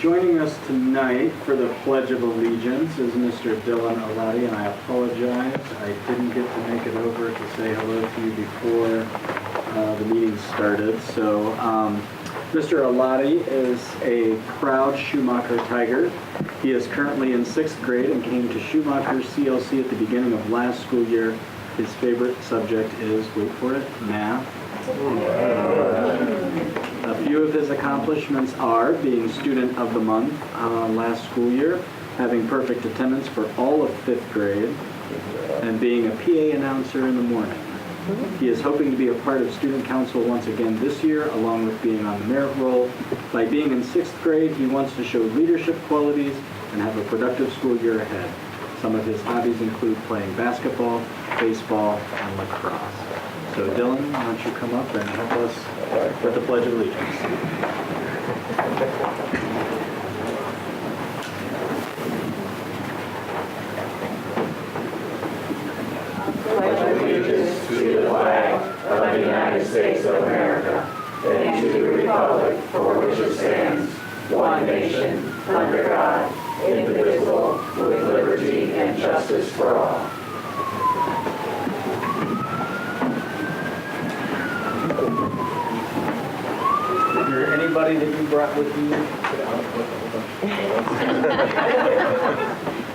Joining us tonight for the Pledge of Allegiance is Mr. Dylan Allocating, and I apologize. I didn't get to make it over to say hello to you before the meeting started. So Mr. Allocating is a proud Schumacher Tiger. He is currently in 6th grade and came to Schumacher CLC at the beginning of last school year. His favorite subject is, wait for it, math. A few of his accomplishments are being Student of the Month last school year, having perfect attendance for all of 5th grade, and being a PA announcer in the morning. He is hoping to be a part of Student Council once again this year, along with being on the merit roll. By being in 6th grade, he wants to show leadership qualities and have a productive school year ahead. Some of his hobbies include playing basketball, baseball, and lacrosse. So Dylan, why don't you come up and help us with the Pledge of Allegiance. Pledge allegiance to the flag of the United States of America and to the republic for which it stands, one nation, under God, indivisible, with liberty and justice for all. Is there anybody that you brought with you?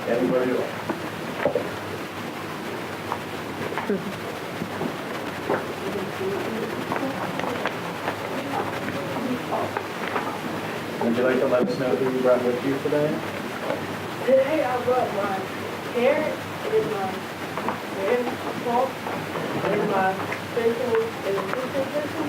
Everybody else. Would you like to let us know who you brought with you today? Today I brought my parents and my grandpa and my special education person.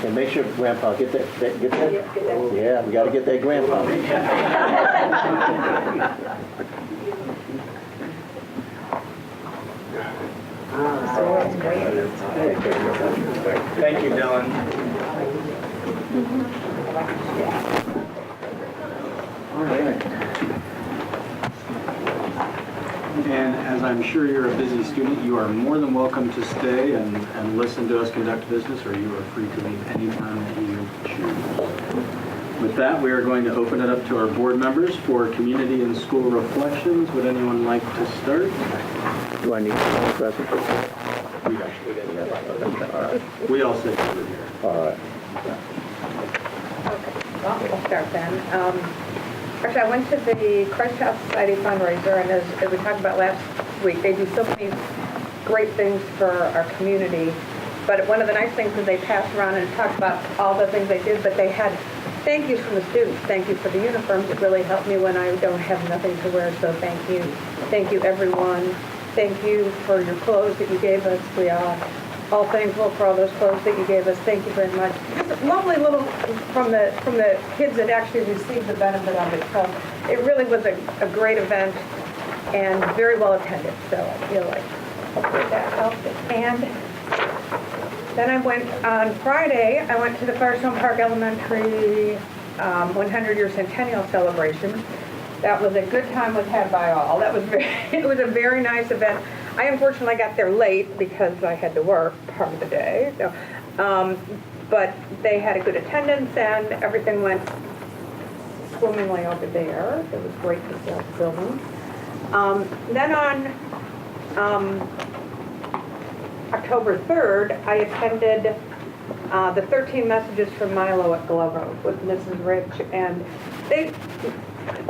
And make sure Grandpa get that. Yeah, we got to get that Grandpa. Thank you, Dylan. All right. And as I'm sure you're a busy student, you are more than welcome to stay and listen to us conduct business, or you are free to leave anytime that you choose. With that, we are going to open it up to our board members for community and school reflections. Would anyone like to start? Do I need to present? We all sit over here. All right. Well, we'll start then. Actually, I went to the Christ Child Society fundraiser, and as we talked about last week, they do so many great things for our community. But one of the nice things is they passed around and talked about all the things they did, but they had thank yous from the students. Thank you for the uniforms. It really helped me when I don't have nothing to wear, so thank you. Thank you, everyone. Thank you for your clothes that you gave us. We are all thankful for all those clothes that you gave us. Thank you very much. Just lovely little from the kids that actually received the benefit of it. So it really was a great event and very well attended. So I feel like hopefully that helped. And then I went on Friday. I went to the Firestone Park Elementary 100-year centennial celebration. That was a good time was had by all. That was it was a very nice event. I unfortunately got there late because I had to work part of the day. So, but they had a good attendance and everything went swimmingly over there. It was great to see all the buildings. Then on October 3rd, I attended the 13 Messages from Milo at Glover with Mrs. Rich, and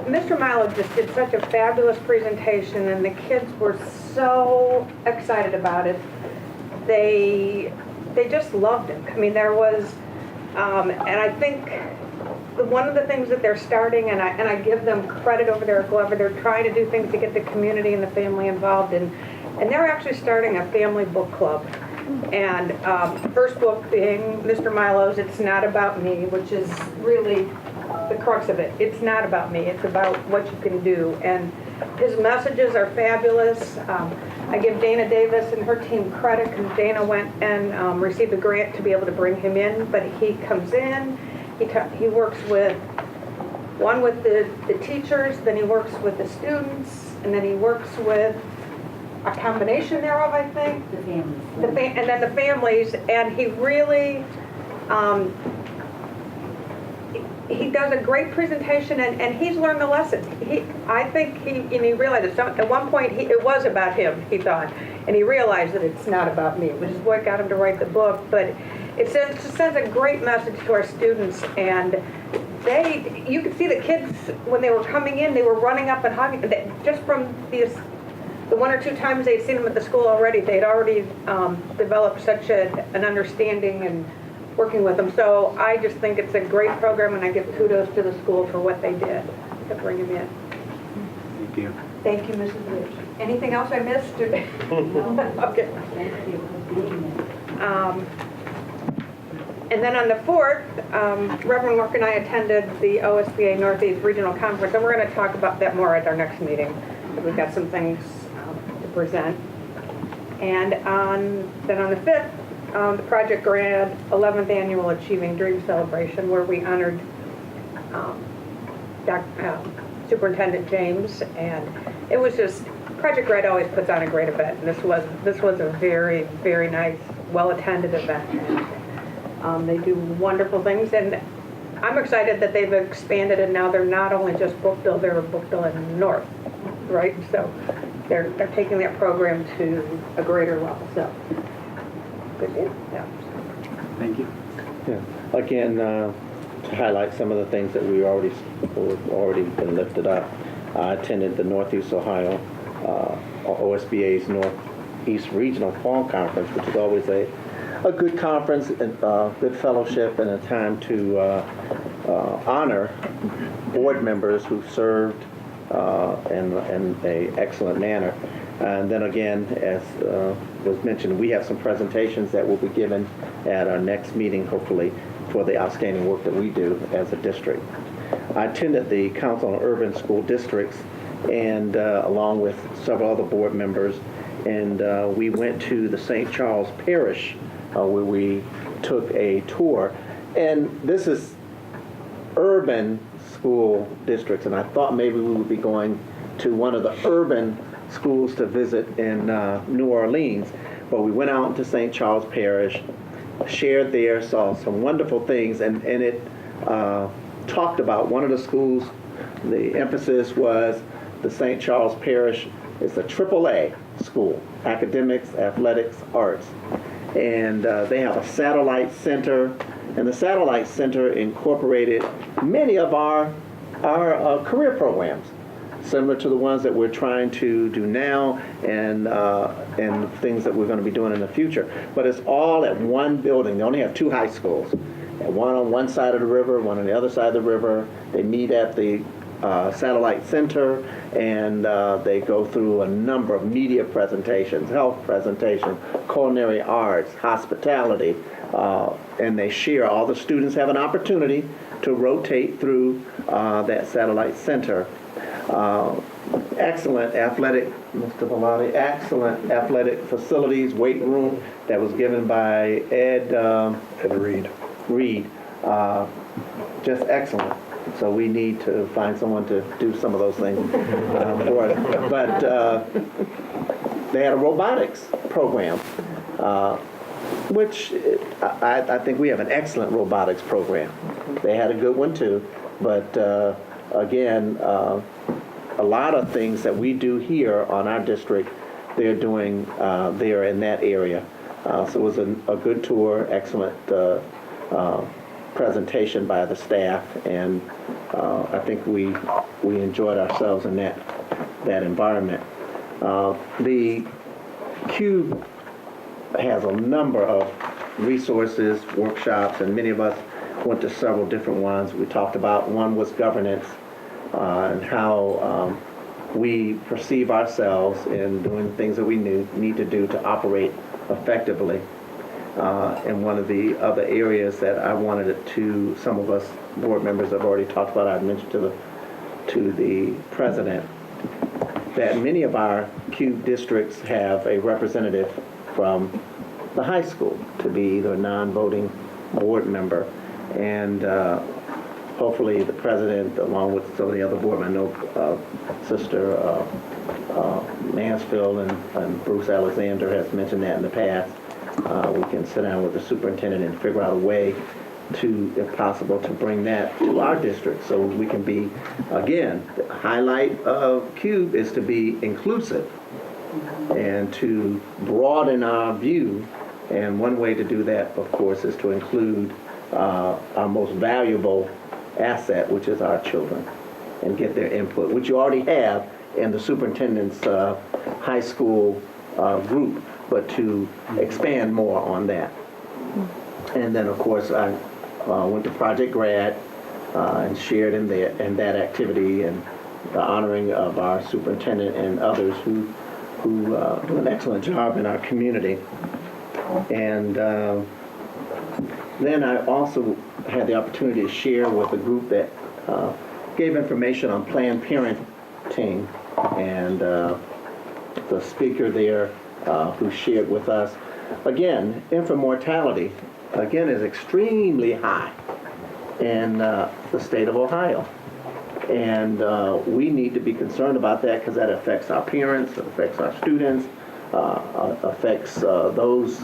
Mr. Milo just did such a fabulous presentation, and the kids were so excited about it. They just loved it. I mean, there was, and I think one of the things that they're starting, and I give them credit over there at Glover, they're trying to do things to get the community and the family involved, and they're actually starting a family book club. And the first book being Mr. Milo's It's Not About Me, which is really the crux of it. It's not about me. It's about what you can do. And his messages are fabulous. I give Dana Davis and her team credit because Dana went and received a grant to be able to bring him in. But he comes in, he works with one with the teachers, then he works with the students, and then he works with a combination thereof, I think. The families. And then the families, and he really, he does a great presentation, and he's learned the lesson. I think he realized at one point it was about him, he thought, and he realized that it's not about me, which is what got him to write the book. But it sends a great message to our students, and you could see the kids when they were coming in, they were running up and hugging. Just from the one or two times they'd seen him at the school already, they'd already developed such an understanding and working with them. So I just think it's a great program, and I give kudos to the school for what they did to bring him in. Thank you. Thank you, Mrs. Rich. Anything else I missed? Okay. Thank you for being there. And then on the 4th, Reverend Work and I attended the OSBA Northeast Regional Conference, and we're going to talk about that more at our next meeting. We've got some things to present. And then on the 5th, the Project Grad 11th Annual Achieving Dreams Celebration, where we honored Superintendent James, and it was just, Project Grad always puts on a great event, and this was a very, very nice, well-attended event. They do wonderful things, and I'm excited that they've expanded, and now they're not only just Brookville, they're Brookville and North, right? So they're taking that program to a greater level, so good deal. Yeah. Thank you. Yeah. Again, to highlight some of the things that we've already been lifted up, I attended the Northeast Ohio OSBA's Northeast Regional Fall Conference, which is always a good conference and good fellowship, and a time to honor board members who served in an excellent manner. And then again, as was mentioned, we have some presentations that will be given at our next meeting, hopefully, for the outstanding work that we do as a district. I attended the Council on Urban School Districts, and along with several other board members, and we went to the St. Charles Parish, where we took a tour. And this is urban school districts, and I thought maybe we would be going to one of the urban schools to visit in New Orleans, but we went out to St. Charles Parish, shared there, saw some wonderful things, and it talked about one of the schools. The emphasis was the St. Charles Parish is a AAA school, academics, athletics, arts. And they have a satellite center, and the satellite center incorporated many of our career programs, similar to the ones that we're trying to do now, and things that we're going to be doing in the future. But it's all at one building. They only have 2 high schools, one on one side of the river, one on the other side of the river. They meet at the satellite center, and they go through a number of media presentations, health presentations, culinary arts, hospitality, and they share. All the students have an opportunity to rotate through that satellite center. Excellent athletic, Mr. Bellotti, excellent athletic facilities, weight room that was given by Ed Reed. Just excellent. So we need to find someone to do some of those things for us. But they had a robotics program, which I think we have an excellent robotics program. They had a good one too. But again, a lot of things that we do here on our district, they're doing there in that area. So it was a good tour, excellent presentation by the staff, and I think we enjoyed ourselves in that environment. The Cube has a number of resources, workshops, and many of us went to several different ones. We talked about, one was governance, and how we perceive ourselves in doing things that we need to do to operate effectively. And one of the other areas that I wanted it to, some of us board members have already talked about, I mentioned to the president, that many of our CUBE districts have a representative from the high school to be either a non-voting board member. And hopefully the president, along with some of the other board members, I know Sister Mansfield and Bruce Alexander has mentioned that in the past. We can sit down with the superintendent and figure out a way to, if possible, to bring that to our district so we can be, again, the highlight of CUBE is to be inclusive and to broaden our view. And one way to do that, of course, is to include our most valuable asset, which is our children, and get their input, which you already have in the superintendent's high school group, but to expand more on that. And then, of course, I went to Project Grad and shared in that activity and the honoring of our superintendent and others who do an excellent job in our community. And then I also had the opportunity to share with a group that gave information on Planned Parenting, and the speaker there who shared with us, again, infant mortality, again, is extremely high in the state of Ohio. And we need to be concerned about that because that affects our parents, it affects our students, affects those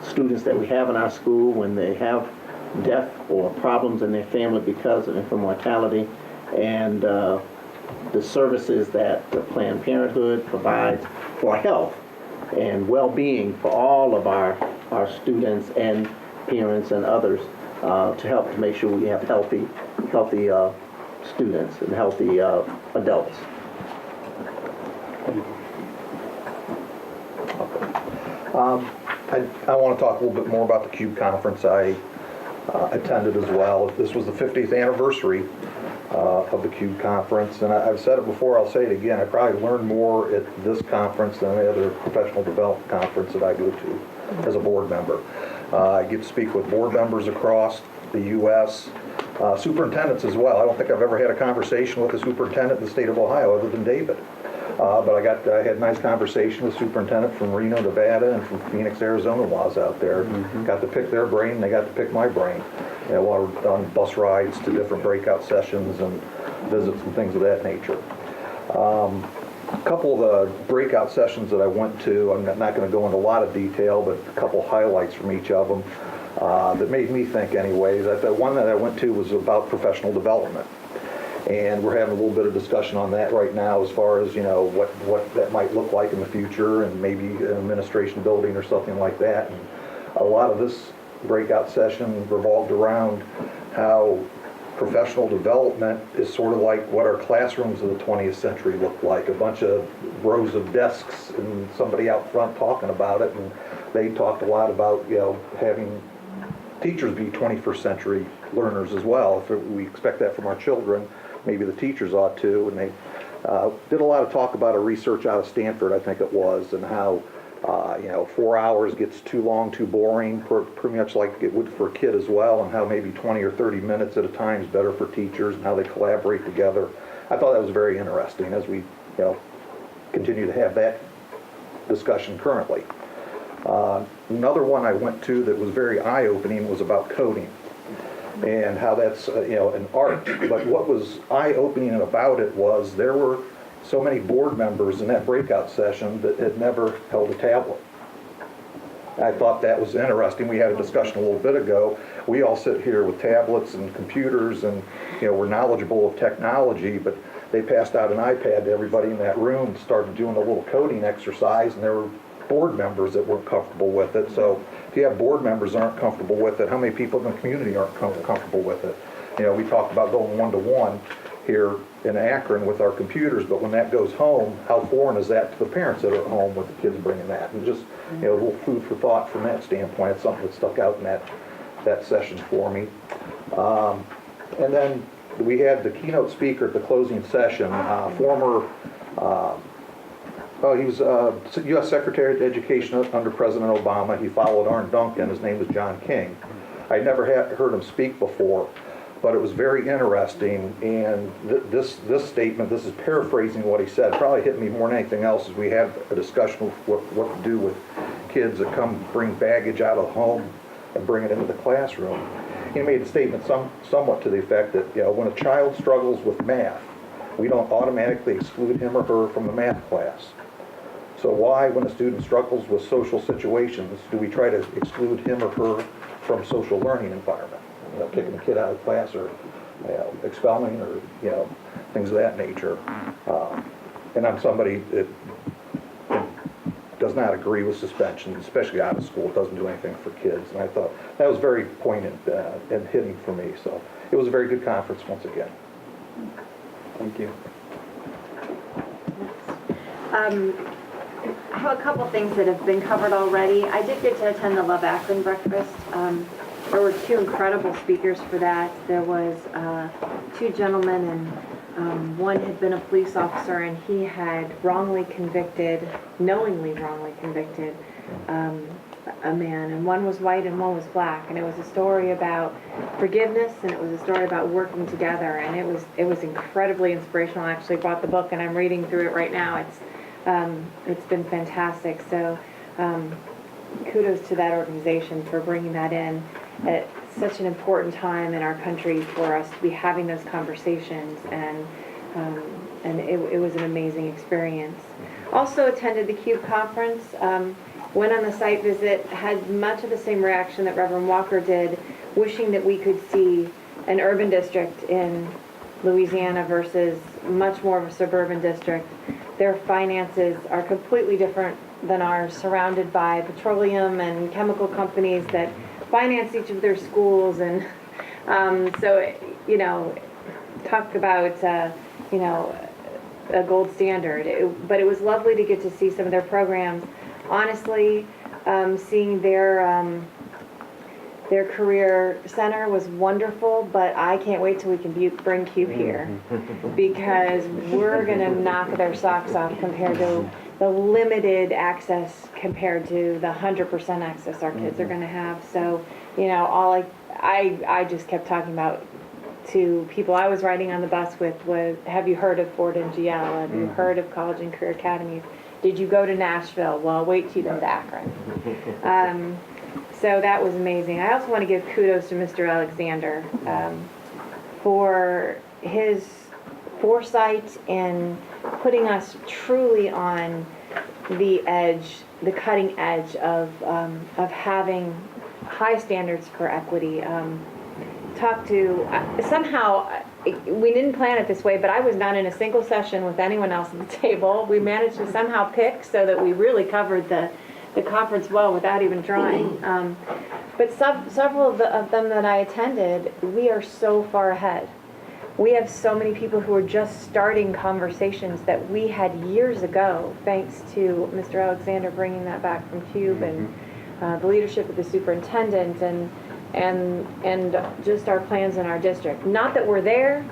students that we have in our school when they have death or problems in their family because of infant mortality, and the services that Planned Parenthood provides for health and well-being for all of our students and parents and others to help to make sure we have healthy students and healthy adults. I want to talk a little bit more about the CUBE conference. I attended as well. This was the 50th anniversary of the CUBE conference, and I've said it before, I'll say it again, I probably learned more at this conference than any other professional development conference that I go to as a board member. I get to speak with board members across the U.S., superintendents as well. I don't think I've ever had a conversation with a superintendent in the state of Ohio other than David. But I had a nice conversation with superintendent from Reno, Nevada, and from Phoenix, Arizona while I was out there. Got to pick their brain, and they got to pick my brain. You know, while we're on bus rides to different breakout sessions and visits and things of that nature. A couple of the breakout sessions that I went to, I'm not going to go into a lot of detail, but a couple highlights from each of them that made me think anyways. The one that I went to was about professional development. And we're having a little bit of discussion on that right now as far as, you know, what that might look like in the future and maybe an administration building or something like that. And a lot of this breakout session revolved around how professional development is sort of like what our classrooms of the 20th century looked like. A bunch of rows of desks and somebody out front talking about it. And they talked a lot about, you know, having teachers be 21st century learners as well. If we expect that from our children, maybe the teachers ought to. And they did a lot of talk about a research out of Stanford, I think it was, and how, you know, 4 hours gets too long, too boring, pretty much like it would for a kid as well, and how maybe 20 or 30 minutes at a time is better for teachers and how they collaborate together. I thought that was very interesting as we, you know, continue to have that discussion currently. Another one I went to that was very eye-opening was about coding and how that's, you know, an art. But what was eye-opening about it was there were so many board members in that breakout session that had never held a tablet. I thought that was interesting. We had a discussion a little bit ago. We all sit here with tablets and computers and, you know, we're knowledgeable of technology, but they passed out an iPad to everybody in that room and started doing a little coding exercise, and there were board members that weren't comfortable with it. So if you have board members that aren't comfortable with it, how many people in the community aren't comfortable with it? You know, we talked about going one-to-one here in Akron with our computers, but when that goes home, how foreign is that to the parents that are at home with the kids bringing that? And just, you know, a little food for thought from that standpoint. It's something that stuck out in that session for me. And then we had the keynote speaker at the closing session, he was U.S. Secretary of Education under President Obama. He followed Arne Duncan. His name was John King. I never had heard him speak before, but it was very interesting. And this statement, this is paraphrasing what he said, probably hit me more than anything else as we had a discussion of what to do with kids that come bring baggage out of home and bring it into the classroom. he made a statement somewhat to the effect that, when a child struggles with math, we don't automatically exclude him or her from the math class. So why, when a student struggles with social situations, do we try to exclude him or her from social learning environment? Kicking a kid out of class, or expelling, or things of that nature. And I'm somebody that does not agree with suspension, especially out of school. It doesn't do anything for kids. And I thought that was very poignant and hitting for me. So it was a very good conference once again. Thank you. I have a couple things that have been covered already. I did get to attend the Love Akron breakfast. There were two incredible speakers for that. There was two gentlemen, and one had been a police officer, and he had knowingly wrongly convicted a man, and one was white and one was black, and it was a story about forgiveness, and it was a story about working together, and it was incredibly inspirational. I actually bought the book, and I'm reading through it right now. It's been fantastic. So kudos to that organization for bringing that in at such an important time in our country for us to be having those conversations, and it was an amazing experience. Also attended the CUBE conference, went on the site visit, had much of the same reaction that Reverend Walker did, wishing that we could see an urban district in Louisiana versus much more of a suburban district. Their finances are completely different than ours, surrounded by petroleum and chemical companies that finance each of their schools, and so talk about a gold standard. But it was lovely to get to see some of their programs. Honestly, seeing their career center was wonderful, but I can't wait till we can bring CUBE here, because we're going to knock their socks off compared to the limited access compared to the 100% access our kids are going to have. So, I just kept talking about to people I was riding on the bus with was, have you heard of Ford NGL? Have you heard of College and Career Academies? Did you go to Nashville? Well, wait till you go to Akron. So that was amazing. I also want to give kudos to Mr. Alexander for his foresight in putting us truly on the edge, the cutting edge of having high standards for equity. Somehow, we didn't plan it this way, but I was not in a single session with anyone else at the table. We managed to somehow pick so that we really covered the conference well without even trying. But several of them that I attended, we are so far ahead. We have so many people who are just starting conversations that we had years ago, thanks to Mr. Alexander bringing that back from CUBE and the leadership of the superintendent and just our plans in our district. Not that we're there,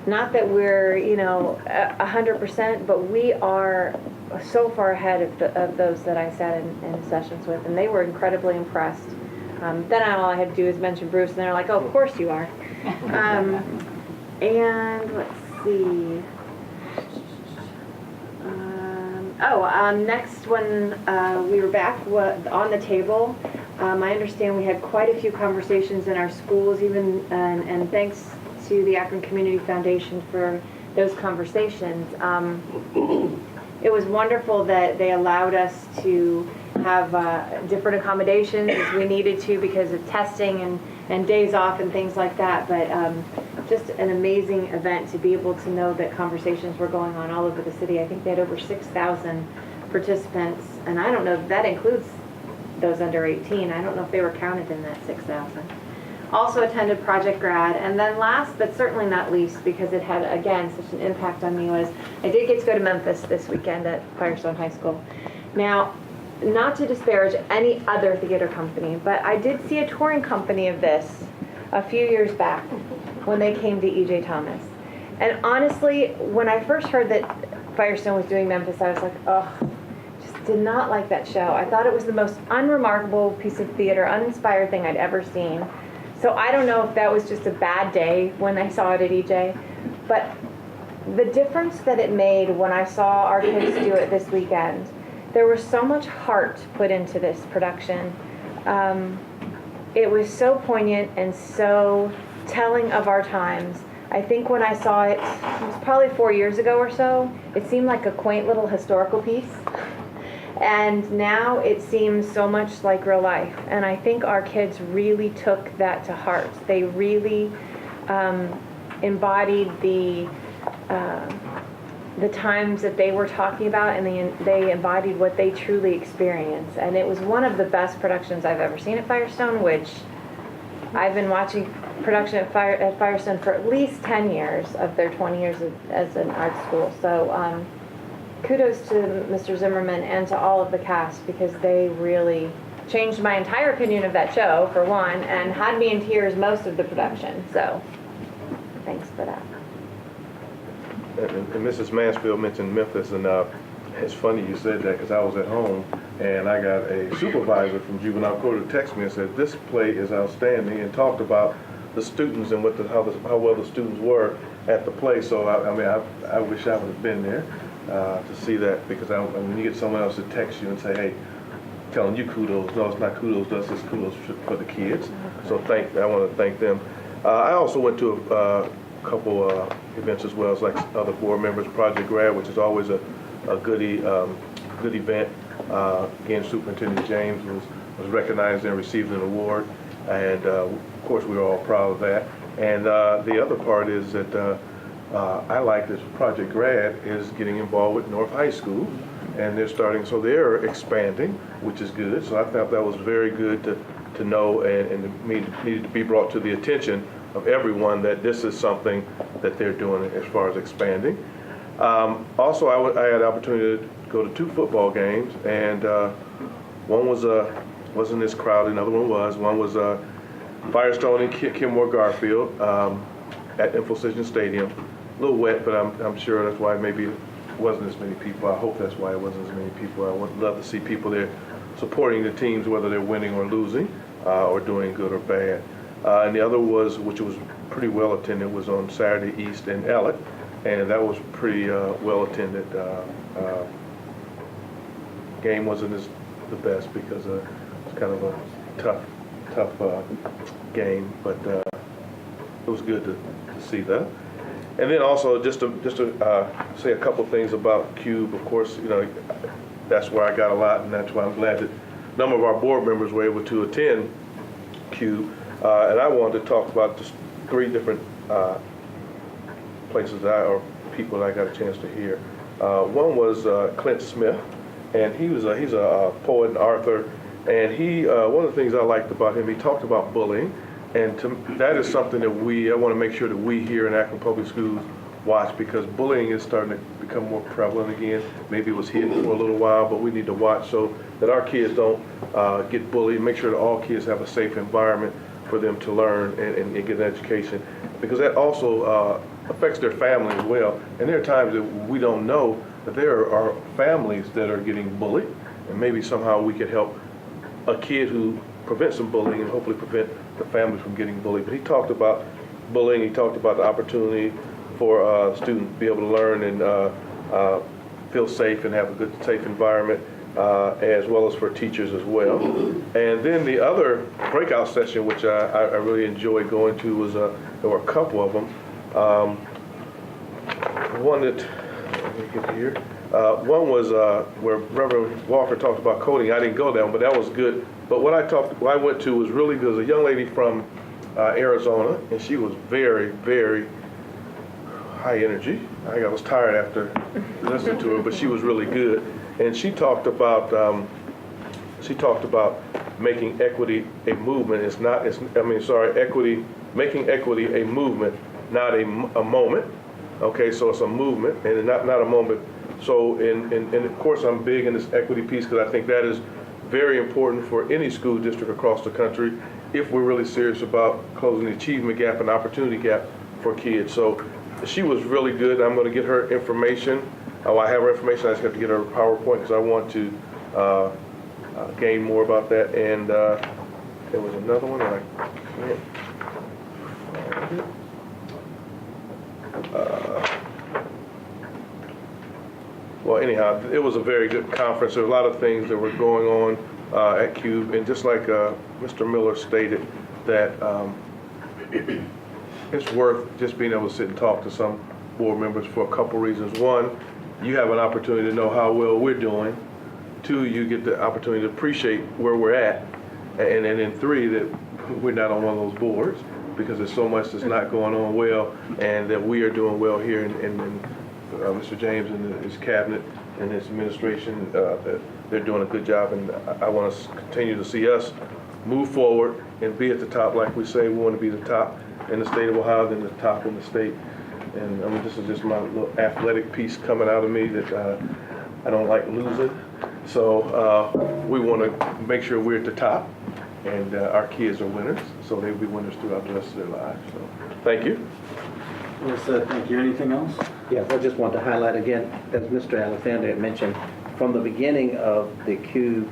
not that we're 100%, but we are so far ahead of those that I sat in sessions with, and they were incredibly impressed. Then all I had to do is mention Bruce, and they're like, "Oh, of course you are." And let's see. Next when we were back on the table, I understand we had quite a few conversations in our schools, even and thanks to the Akron Community Foundation for those conversations. It was wonderful that they allowed us to have different accommodations as we needed to because of testing and days off and things like that. But just an amazing event to be able to know that conversations were going on all over the city. I think they had over 6,000 participants, and I don't know if that includes those under 18. I don't know if they were counted in that 6,000. Also attended Project Grad, and then last but certainly not least, because it had again such an impact on me, was I did get to go to Memphis this weekend at Firestone High School. Now, not to disparage any other theater company, but I did see a touring company of this a few years back when they came to E.J. Thomas. And honestly, when I first heard that Firestone was doing Memphis, I was like, oh, just did not like that show. I thought it was the most unremarkable piece of theater, uninspired thing I'd ever seen. So I don't know if that was just a bad day when I saw it at EJ, but the difference that it made when I saw our kids do it this weekend, there was so much heart put into this production. it was so poignant and so telling of our times. I think when I saw it was probably 4 years ago or so, it seemed like a quaint little historical piece. And now it seems so much like real life. And I think our kids really took that to heart. They really embodied the times that they were talking about, and they embodied what they truly experienced. And it was one of the best productions I've ever seen at Firestone, which I've been watching production at Firestone for at least 10 years of their 20 years as an art school. So kudos to Mr. Zimmerman and to all of the cast, because they really changed my entire opinion of that show, for one, and had me in tears most of the production. So thanks for that. And Mrs. Mansfield mentioned Memphis, and it's funny you said that, because I was at home and I got a supervisor from juvenile court to text me and said this play is outstanding, and talked about the students and how well the students were at the play. So I wish I would have been there to see that, because when you get someone else to text you and say, hey, telling you kudos, no, it's not kudos to us, it's kudos for the kids. So I want to thank them. I also went to a couple events as well as like other board members. Project Grad, which is always a good event. Again, Superintendent James was recognized and received an award, and of course we were all proud of that. And the other part is that I like this Project Grad is getting involved with North High School, and they're expanding, which is good. So I thought that was very good to know, and needed to be brought to the attention of everyone that this is something that they're doing as far as expanding. Also, I had the opportunity to go to 2 football games, and one wasn't this crowded, another one was. One was Firestone and Kenmore Garfield at Infocision Stadium. A little wet, but I'm sure that's why maybe it wasn't as many people. I hope that's why it wasn't as many people. I would love to see people there supporting the teams, whether they're winning or losing, or doing good or bad. And the other was, which was pretty well attended, was on Saturday East in Elliott, and that was pretty well attended. Game wasn't the best because it was kind of a tough game, but it was good to see that. And then also just to say a couple things about CUBE. Of course, that's where I got a lot, and that's why I'm glad that a number of our board members were able to attend CUBE. And I wanted to talk about just 3 different places or people that I got a chance to hear. One was Clint Smith, and he's a poet and author, and one of the things I liked about him, he talked about bullying, and that is something that I want to make sure that we here in Akron Public Schools watch, because bullying is starting to become more prevalent again. Maybe it was hidden for a little while, but we need to watch so that our kids don't get bullied, make sure that all kids have a safe environment for them to learn and get an education, because that also affects their family as well. And there are times that we don't know that there are families that are getting bullied, and maybe somehow we could help a kid who prevent some bullying and hopefully prevent the family from getting bullied. But he talked about bullying, he talked about the opportunity for students to be able to learn and feel safe and have a good, safe environment, as well as for teachers as well. And then the other breakout session, which I really enjoyed going to, was there were a couple of them. One that, let me get here. One was where Reverend Walker talked about coding. I didn't go that one, but that was good. But what I went to was really good. There was a young lady from Arizona, and she was very, very high energy. I think I was tired after listening to her, but she was really good. And she talked about making equity a movement. Making equity a movement, not a moment. Okay, so it's a movement and not a moment. So, and of course, I'm big in this equity piece, because I think that is very important for any school district across the country if we're really serious about closing the achievement gap and opportunity gap for kids. So she was really good. I'm going to get her information. I have her information. I just have to get her PowerPoint, because I want to gain more about that. And there was another one that I can't find it. Well, anyhow, it was a very good conference. There were a lot of things that were going on at CUBE, and just like Mr. Miller stated, that it's worth just being able to sit and talk to some board members for a couple reasons. One, you have an opportunity to know how well we're doing. Two, you get the opportunity to appreciate where we're at. And then three, that we're not on one of those boards because there's so much that's not going on well, and that we are doing well here in Mr. James and his cabinet and his administration, that they're doing a good job, and I want to continue to see us move forward and be at the top. Like we say, we want to be the top in the state of Ohio, then the top in the state. And I mean, this is just my little athletic piece coming out of me that I don't like losing. So we want to make sure we're at the top, and our kids are winners, so they'll be winners throughout the rest of their lives. So thank you. Well said, thank you. Anything else? Yes, I just want to highlight again, as Mr. Alexander had mentioned, from the beginning of the CUBE,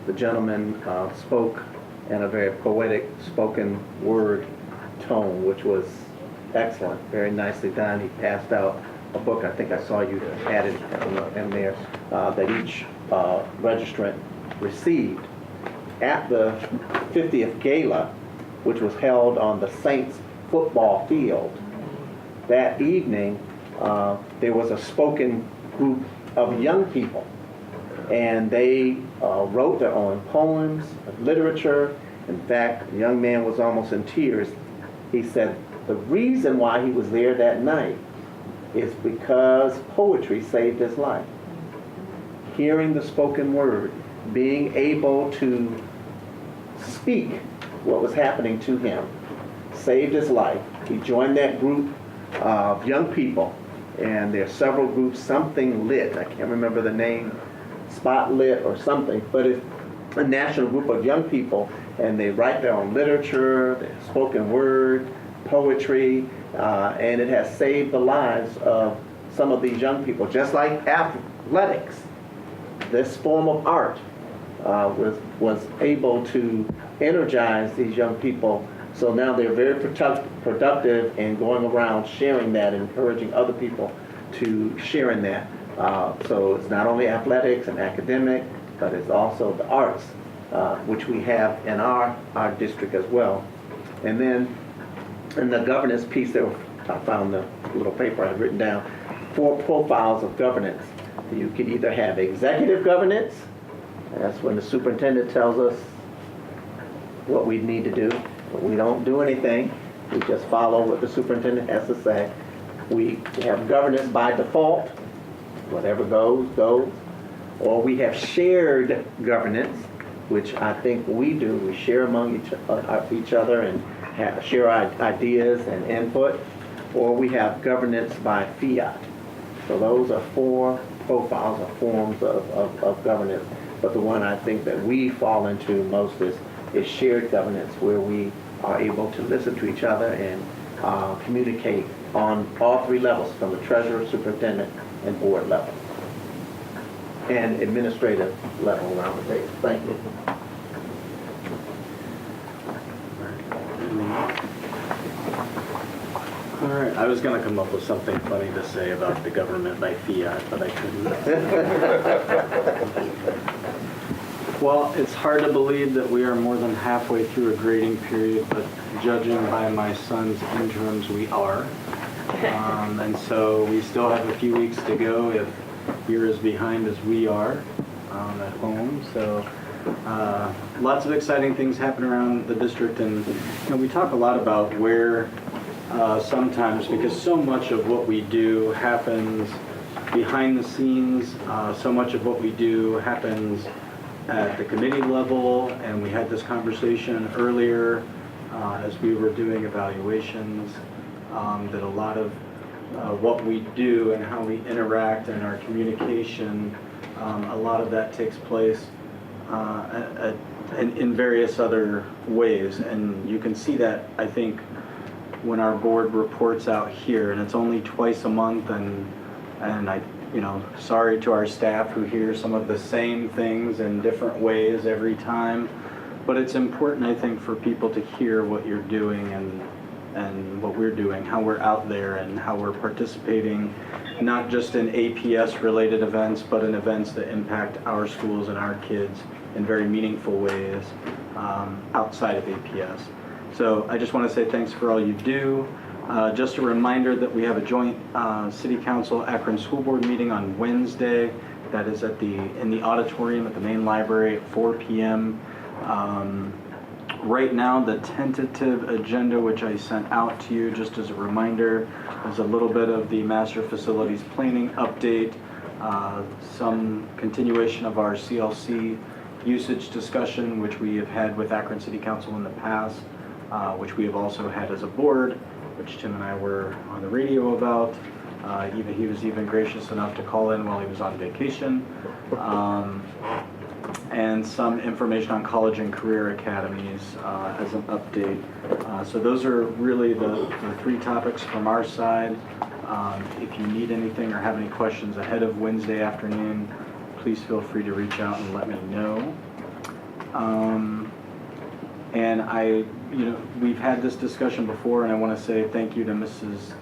the gentleman spoke in a very poetic spoken word tone, which was excellent, very nicely done. He passed out a book, I think I saw you added in there, that each registrant received. At the 50th Gala, which was held on the Saints football field, that evening there was a spoken group of young people, and they wrote their own poems, literature. In fact, the young man was almost in tears. He said the reason why he was there that night is because poetry saved his life. Hearing the spoken word, being able to speak what was happening to him, saved his life. He joined that group of young people, and there are several groups, something lit, I can't remember the name, Spot Lit or something, but it's a national group of young people, and they write their own literature, their spoken word, poetry, and it has saved the lives of some of these young people. Just like athletics, this form of art was able to energize these young people. So now they're very productive in going around sharing that, encouraging other people to share in that. So it's not only athletics and academic, but it's also the arts, which we have in our district as well. And then in the governance piece there, I found the little paper I had written down, 4 profiles of governance. You could either have executive governance, that's when the superintendent tells us what we need to do, but we don't do anything. We just follow what the superintendent has to say. We have governance by default, whatever goes, goes. Or we have shared governance, which I think we do. We share among each other and share our ideas and input. Or we have governance by fiat. So those are 4 profiles or forms of governance. But the one I think that we fall into most is shared governance, where we are able to listen to each other and communicate on all 3 levels, from the treasurer, superintendent, and board level, and administrative level around the table. Thank you. All right, I was going to come up with something funny to say about the government by fiat, but I couldn't. Well, it's hard to believe that we are more than halfway through a grading period, but judging by my son's interims, we are. And so we still have a few weeks to go if you're as behind as we are at home. So lots of exciting things happen around the district, and we talk a lot about where sometimes, because so much of what we do happens behind the scenes, so much of what we do happens at the committee level, and we had this conversation earlier as we were doing evaluations, that a lot of what we do and how we interact and our communication, a lot of that takes place in various other ways. And you can see that, I think, when our board reports out here, and it's only twice a month, and I, sorry to our staff who hear some of the same things in different ways every time, but it's important, I think, for people to hear what you're doing and what we're doing, how we're out there and how we're participating, not just in APS-related events, but in events that impact our schools and our kids in very meaningful ways outside of APS. So I just want to say thanks for all you do. Just a reminder that we have a joint City Council Akron School Board meeting on Wednesday. That is in the auditorium at the main library at 4 p.m. Right now, the tentative agenda, which I sent out to you just as a reminder, is a little bit of the master facilities planning update, some continuation of our CLC usage discussion, which we have had with Akron City Council in the past, which we have also had as a board, which Tim and I were on the radio about. He was even gracious enough to call in while he was on vacation. And some information on college and career academies as an update. So those are really the three topics from our side. If you need anything or have any questions ahead of Wednesday afternoon, please feel free to reach out and let me know. And we've had this discussion before, and I want to say thank you to Mrs.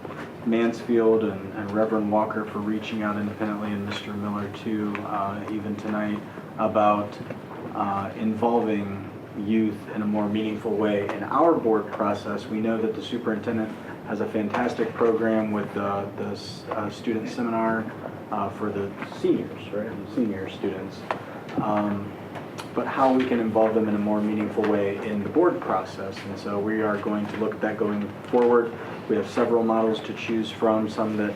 Mansfield and Reverend Walker for reaching out independently, and Mr. Miller too, even tonight, about involving youth in a more meaningful way in our board process. We know that the superintendent has a fantastic program with the student seminar for the seniors, right? The senior students. But how we can involve them in a more meaningful way in the board process. And so we are going to look at that going forward. We have several models to choose from, some that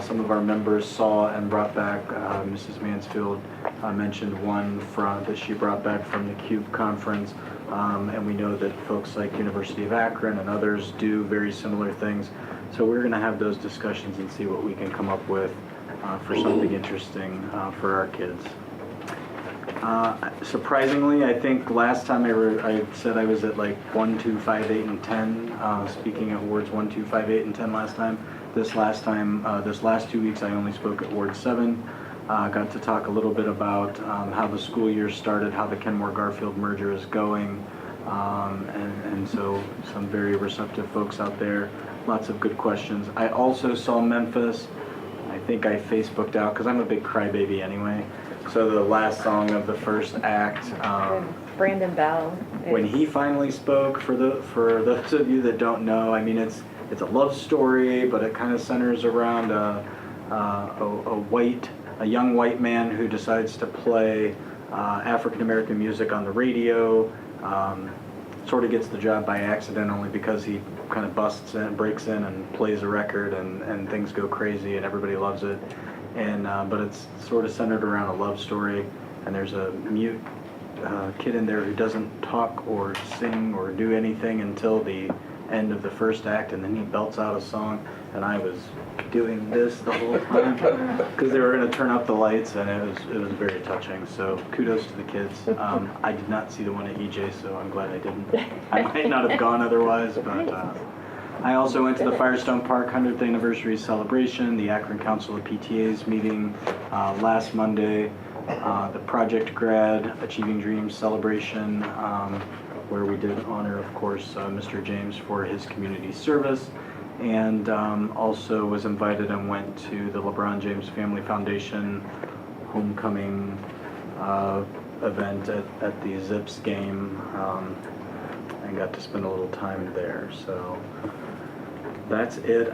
some of our members saw and brought back. Mrs. Mansfield mentioned one that she brought back from the CUBE conference. And we know that folks like University of Akron and others do very similar things. So we're going to have those discussions and see what we can come up with for something interesting for our kids. Surprisingly, I think last time I said I was at like 1, 2, 5, 8, and 10, speaking at wards 1, 2, 5, 8, and 10 last time. This last 2 weeks, I only spoke at Ward 7. Got to talk a little bit about how the school year started, how the Kenmore-Garfield merger is going, and so some very receptive folks out there. Lots of good questions. I also saw Memphis. I think I Facebooked out, because I'm a big crybaby anyway. So the last song of the first act, Brandon Bell. when he finally spoke, for those of you that don't know, I mean, it's a love story, but it kind of centers around a young white man who decides to play African American music on the radio. Sort of gets the job by accident, only because he kind of breaks in and plays a record, and things go crazy and everybody loves it. And but it's sort of centered around a love story, and there's a mute kid in there who doesn't talk or sing or do anything until the end of the first act, and then he belts out a song, and I was doing this the whole time because they were going to turn up the lights, and it was very touching. So kudos to the kids. I did not see the one at EJ, so I'm glad I didn't. I might not have gone otherwise, but I also went to the Firestone Park 100th anniversary celebration, the Akron Council of PTAs meeting last Monday, the Project Grad Achieving Dreams celebration, where we did honor, of course, Mr. James for his community service, and also was invited and went to the LeBron James Family Foundation homecoming event at the Zips game, and got to spend a little time there. So that's it.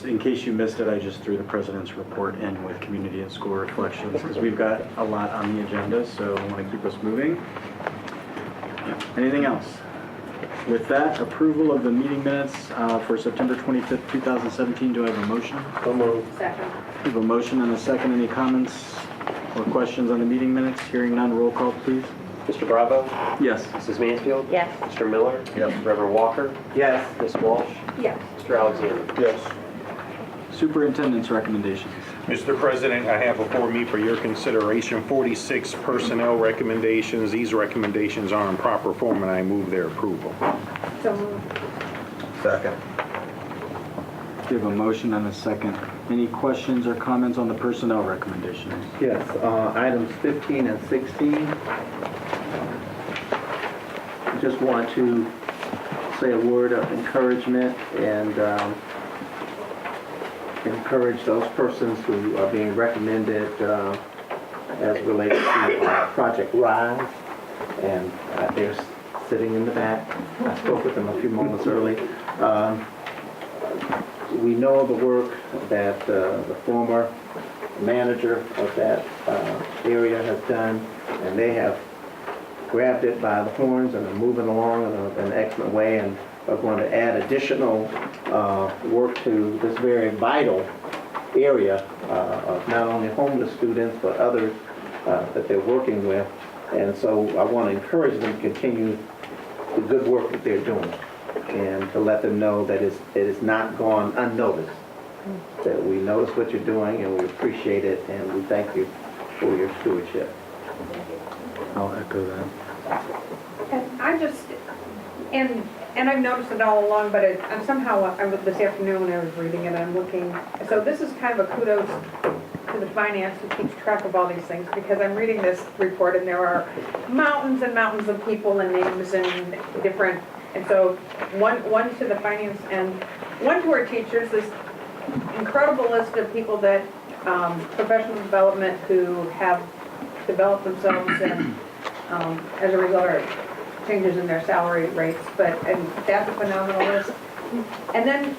In case you missed it, I just threw the president's report in with community and school reflections, because we've got a lot on the agenda, so I want to keep us moving. Anything else? With that, approval of the meeting minutes for September 25th, 2017. Do I have a motion? So moved. Second. We have a motion and a second. Any comments or questions on the meeting minutes? Hearing none, roll call, please. Mr. Bravo? Yes. Mrs. Mansfield? Yes. Mr. Miller? Yes. Reverend Walker? Yes. Ms. Walsh? Yes. Mr. Alexander? Yes. Superintendent's recommendations. Mr. President, I have before me for your consideration 46 personnel recommendations. These recommendations are in proper form, and I move their approval. So moved. Second. We have a motion and a second. Any questions or comments on the personnel recommendations? Yes, items 15 and 16. Just want to say a word of encouragement and encourage those persons who are being recommended as related to Project Rise. And they're sitting in the back. I spoke with them a few moments early. We know the work that the former manager of that area has done, and they have grabbed it by the horns and are moving along in an excellent way, and are going to add additional work to this very vital area of not only homeless students but others that they're working with. And so I want to encourage them to continue the good work that they're doing, and to let them know that it is not gone unnoticed, that we notice what you're doing and we appreciate it, and we thank you for your stewardship. I'll echo that. And I just, and I've noticed it all along, but I'm somehow, this afternoon when I was reading it, I'm looking, so this is kind of a kudos to the finance who keeps track of all these things, because I'm reading this report and there are mountains and mountains of people and names and different, and so one to the finance and one to our teachers, this incredible list of people that, professional development who have developed themselves and as a result of changes in their salary rates, and that's a phenomenal list. And then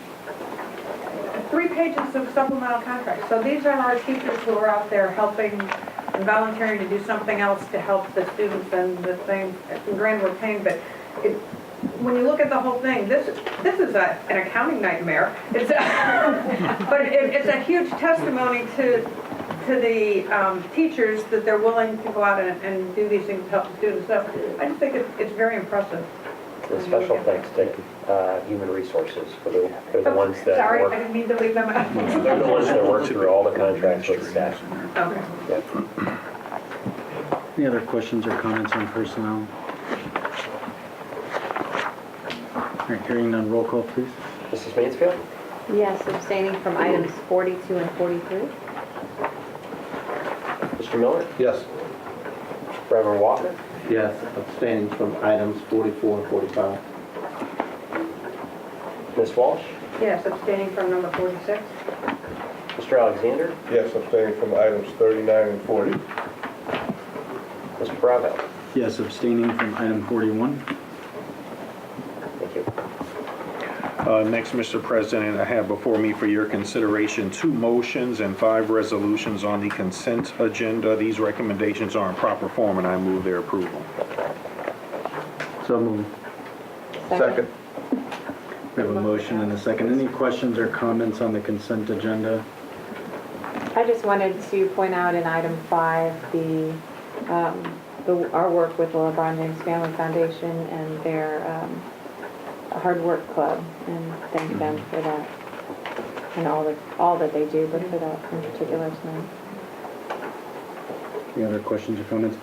3 pages of supplemental contracts. So these are our teachers who are out there helping and volunteering to do something else to help the students and the thing. Granted, we're paying, but when you look at the whole thing, this is an accounting nightmare. It's but it's a huge testimony to the teachers that they're willing to go out and do these things to help the students. So I just think it's very impressive. And special thanks to Human Resources for they're the ones that Sorry, work. I didn't mean to leave them out. They're the ones that work through all the contracts with the staff. Okay. Yep. Any other questions or comments on personnel? All right, hearing none, roll call, please. Mrs. Mansfield? Yes, abstaining from items 42 and 43. Mr. Miller? Yes. Reverend Walker? Yes, abstaining from items 44 and 45. Ms. Walsh? Yes, abstaining from number 46. Mr. Alexander? Yes, abstaining from items 39 and 40. Mr. Bravo? Yes, abstaining from item 41. Thank you. Next, Mr. President, I have before me for your consideration 2 motions and 5 resolutions on the consent agenda. These recommendations are in proper form, and I move their approval. So moved. Second. We have a motion and a second. Any questions or comments on the consent agenda? I just wanted to point out in item 5 our work with the LeBron James Family Foundation and their Hard Work Club, and thank them for that and all that they do, but for that in particular tonight. Any other questions or comments?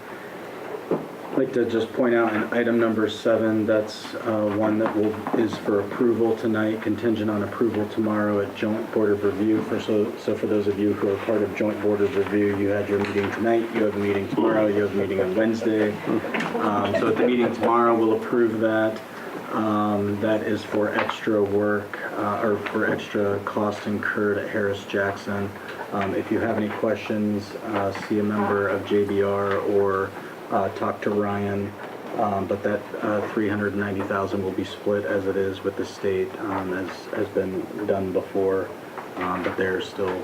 I'd like to just point out in item number 7, that's one that is for approval tonight, contingent on approval tomorrow at Joint Board of Review. So for those of you who are part of Joint Board of Review, you had your meeting tonight, you have a meeting tomorrow, you have a meeting on Wednesday. So at the meeting tomorrow, we'll approve that. That is for extra work or for extra cost incurred at Harris Jackson. If you have any questions, see a member of JBR or talk to Ryan. But that $390,000 will be split as it is with the state, as has been done before. But there are still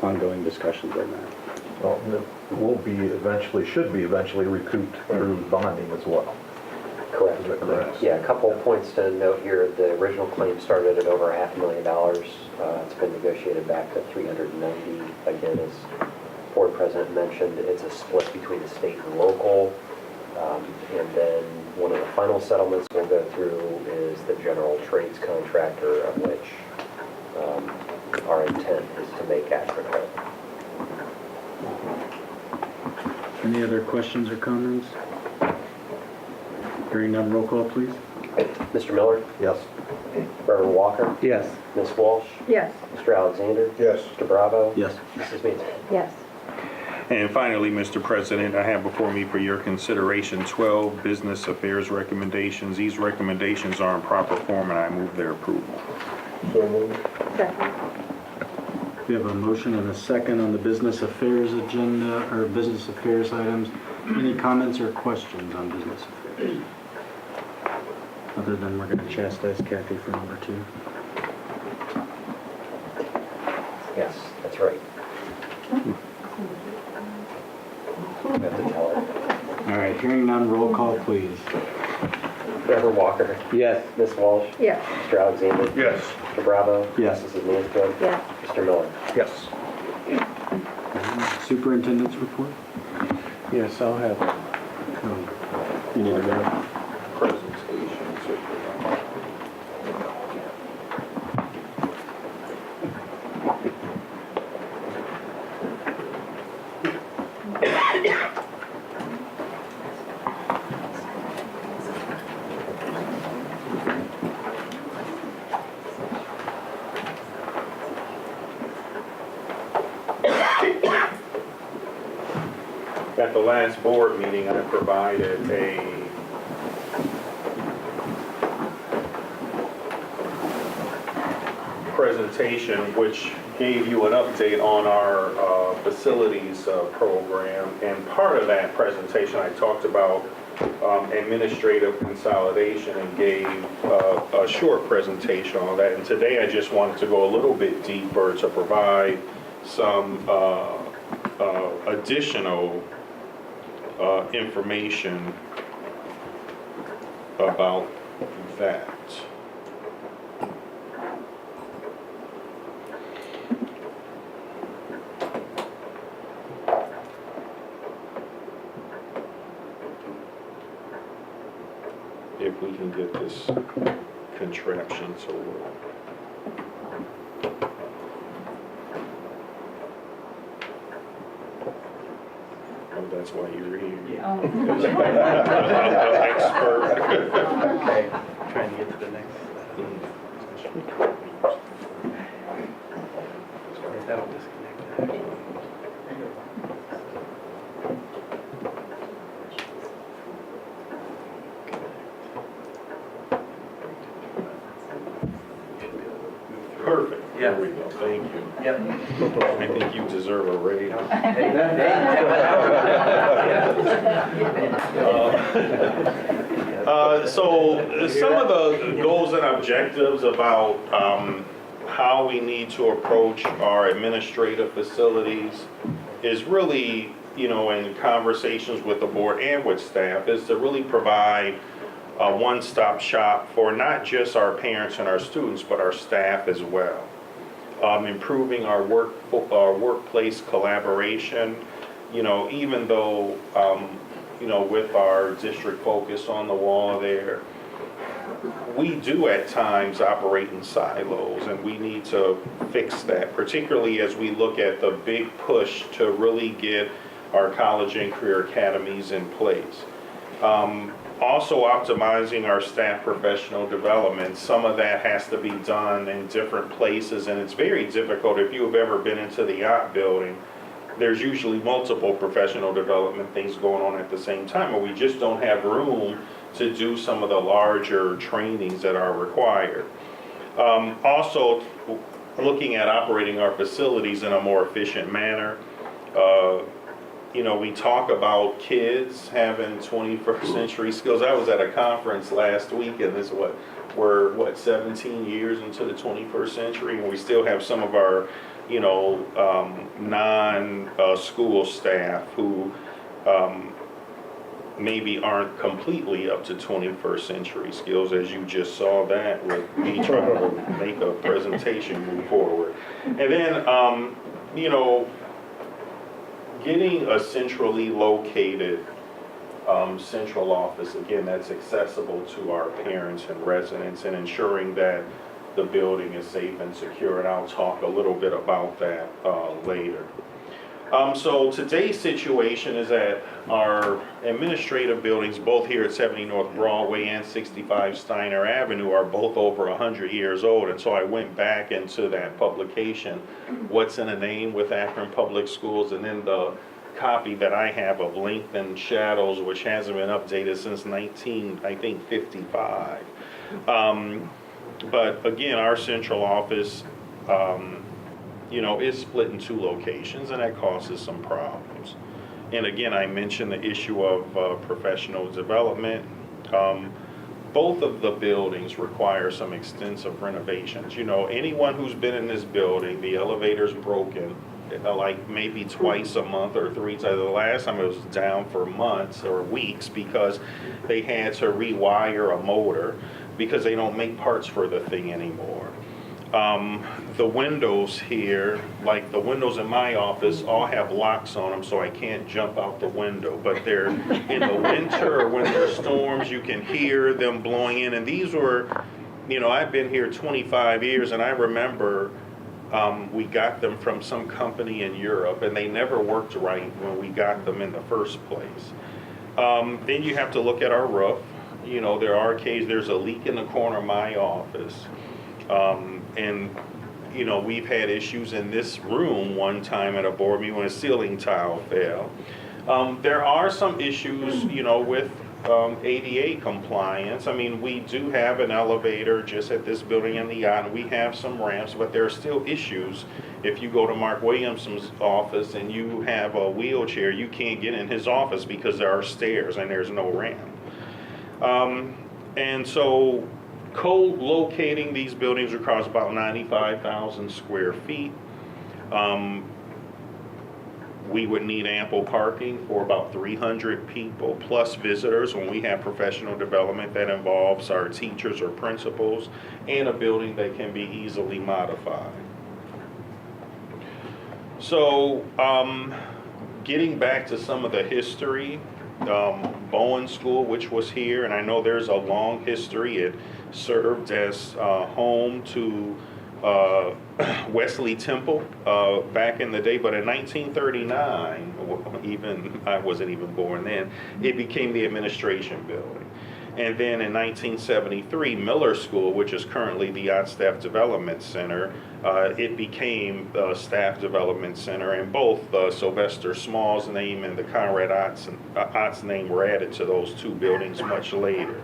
ongoing discussions on that. Well, it should be eventually recouped through bonding as well. Correct. Is that correct? Yeah, a couple of points to note here. The original claim started at over $500,000. It's been negotiated back to $390,000. Again, as Board President mentioned, it's a split between the state and local. And then one of the final settlements we'll go through is the general trades contractor, of which our intent is to make Akron whole. Any other questions or comments? Hearing none, roll call, please. Mr. Miller? Yes. Reverend Walker? Yes. Ms. Walsh? Yes. Mr. Alexander? Yes. Mr. Bravo? Yes. Mrs. Mansfield? Yes. And finally, Mr. President, I have before me for your consideration 12 business affairs recommendations. These recommendations are in proper form, and I move their approval. So moved. Second. We have a motion and a second on the business affairs agenda, or business affairs items. Any comments or questions on business affairs? Other than we're going to chastise Kathy for number 2. Yes, that's right. You have to tell her. All right, hearing none, roll call, please. Reverend Walker. Yes. Ms. Walsh. Yes. Mr. Alexander. Yes. Mr. Bravo. Yes. Mrs. Mansfield. Yes. Mr. Miller. Yes. Superintendent's report? Yes, I'll have You need to go. presentation. At the last board meeting, I provided a presentation which gave you an update on our facilities program. And part of that presentation, I talked about administrative consolidation and gave a short presentation on that. And today I just wanted to go a little bit deeper to provide some additional information about that. If we can get this contraption to work. Oh, that's why you're here. Expert. Okay. Trying to get to the next. That'll disconnect that. Perfect. There we go. Thank you. Yep. I think you deserve a raise. So some of the goals and objectives about how we need to approach our administrative facilities is really, in conversations with the board and with staff, is to really provide a one-stop shop for not just our parents and our students, but our staff as well. Improving our workplace collaboration, even though, with our district focus on the wall there, we do at times operate in silos, and we need to fix that, particularly as we look at the big push to really get our college and career academies in place. Also optimizing our staff professional development. Some of that has to be done in different places, and it's very difficult. If you have ever been into the yacht building, there's usually multiple professional development things going on at the same time, and we just don't have room to do some of the larger trainings that are required. Also, looking at operating our facilities in a more efficient manner. We talk about kids having 21st century skills. I was at a conference last week, and we're 17 years into the 21st century, and we still have some of our, non-school staff who maybe aren't completely up to 21st century skills, as you just saw that with me trying to make a presentation move forward. And then, getting a centrally located central office, again, that's accessible to our parents and residents, and ensuring that the building is safe and secure, and I'll talk a little bit about that later. So today's situation is that our administrative buildings, both here at 70 North Broadway and 65 Steiner Avenue, are both over 100 years old. And so I went back into that publication, What's in a Name with Akron Public Schools, and then the copy that I have of Length and Shadows, which hasn't been updated since 1955. But again, our central office, is split in 2 locations, and that causes some problems. And again, I mentioned the issue of professional development. Both of the buildings require some extensive renovations. Anyone who's been in this building, the elevator's broken, like maybe twice a month or 3 times. The last time it was down for months or weeks because they had to rewire a motor because they don't make parts for the thing anymore. The windows here, like the windows in my office, all have locks on them, so I can't jump out the window. But they're in the winter or when there's storms, you can hear them blowing in. And these were, I've been here 25 years, and I remember we got them from some company in Europe, and they never worked right when we got them in the first place. Then you have to look at our roof. There are cases, there's a leak in the corner of my office. And we've had issues in this room one time at a board meeting when a ceiling tile fell. There are some issues, with ADA compliance. I mean, we do have an elevator just at this building in the yacht, and we have some ramps, but there are still issues. If you go to Mark Williamson's office and you have a wheelchair, you can't get in his office because there are stairs and there's no ramp. And so co-locating these buildings across about 95,000 square feet. We would need ample parking for about 300 people plus visitors when we have professional development that involves our teachers or principals, and a building that can be easily modified. So getting back to some of the history, Bowen School, which was here, and I know there's a long history. It served as home to Wesley Temple back in the day, but in 1939, I wasn't even born then, it became the administration building. And then in 1973, Miller School, which is currently the Yacht Staff Development Center, it became the Staff Development Center, and both Sylvester Small's name and the Conrad Ott's name were added to those 2 buildings much later.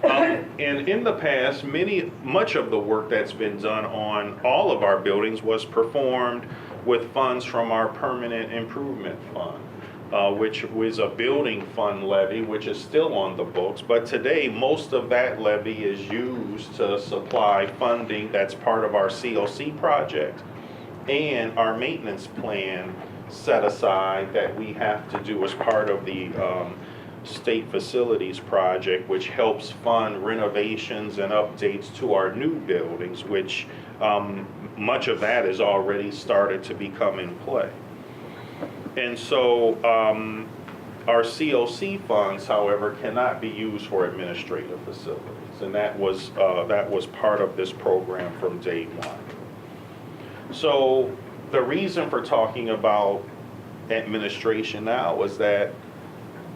And in the past, much of the work that's been done on all of our buildings was performed with funds from our Permanent Improvement Fund, which was a building fund levy, which is still on the books. But today, most of that levy is used to supply funding that's part of our CLC project and our maintenance plan set aside that we have to do as part of the State Facilities Project, which helps fund renovations and updates to our new buildings, which much of that has already started to become in play. And so our CLC funds, however, cannot be used for administrative facilities, and that was part of this program from day one. So the reason for talking about administration now is that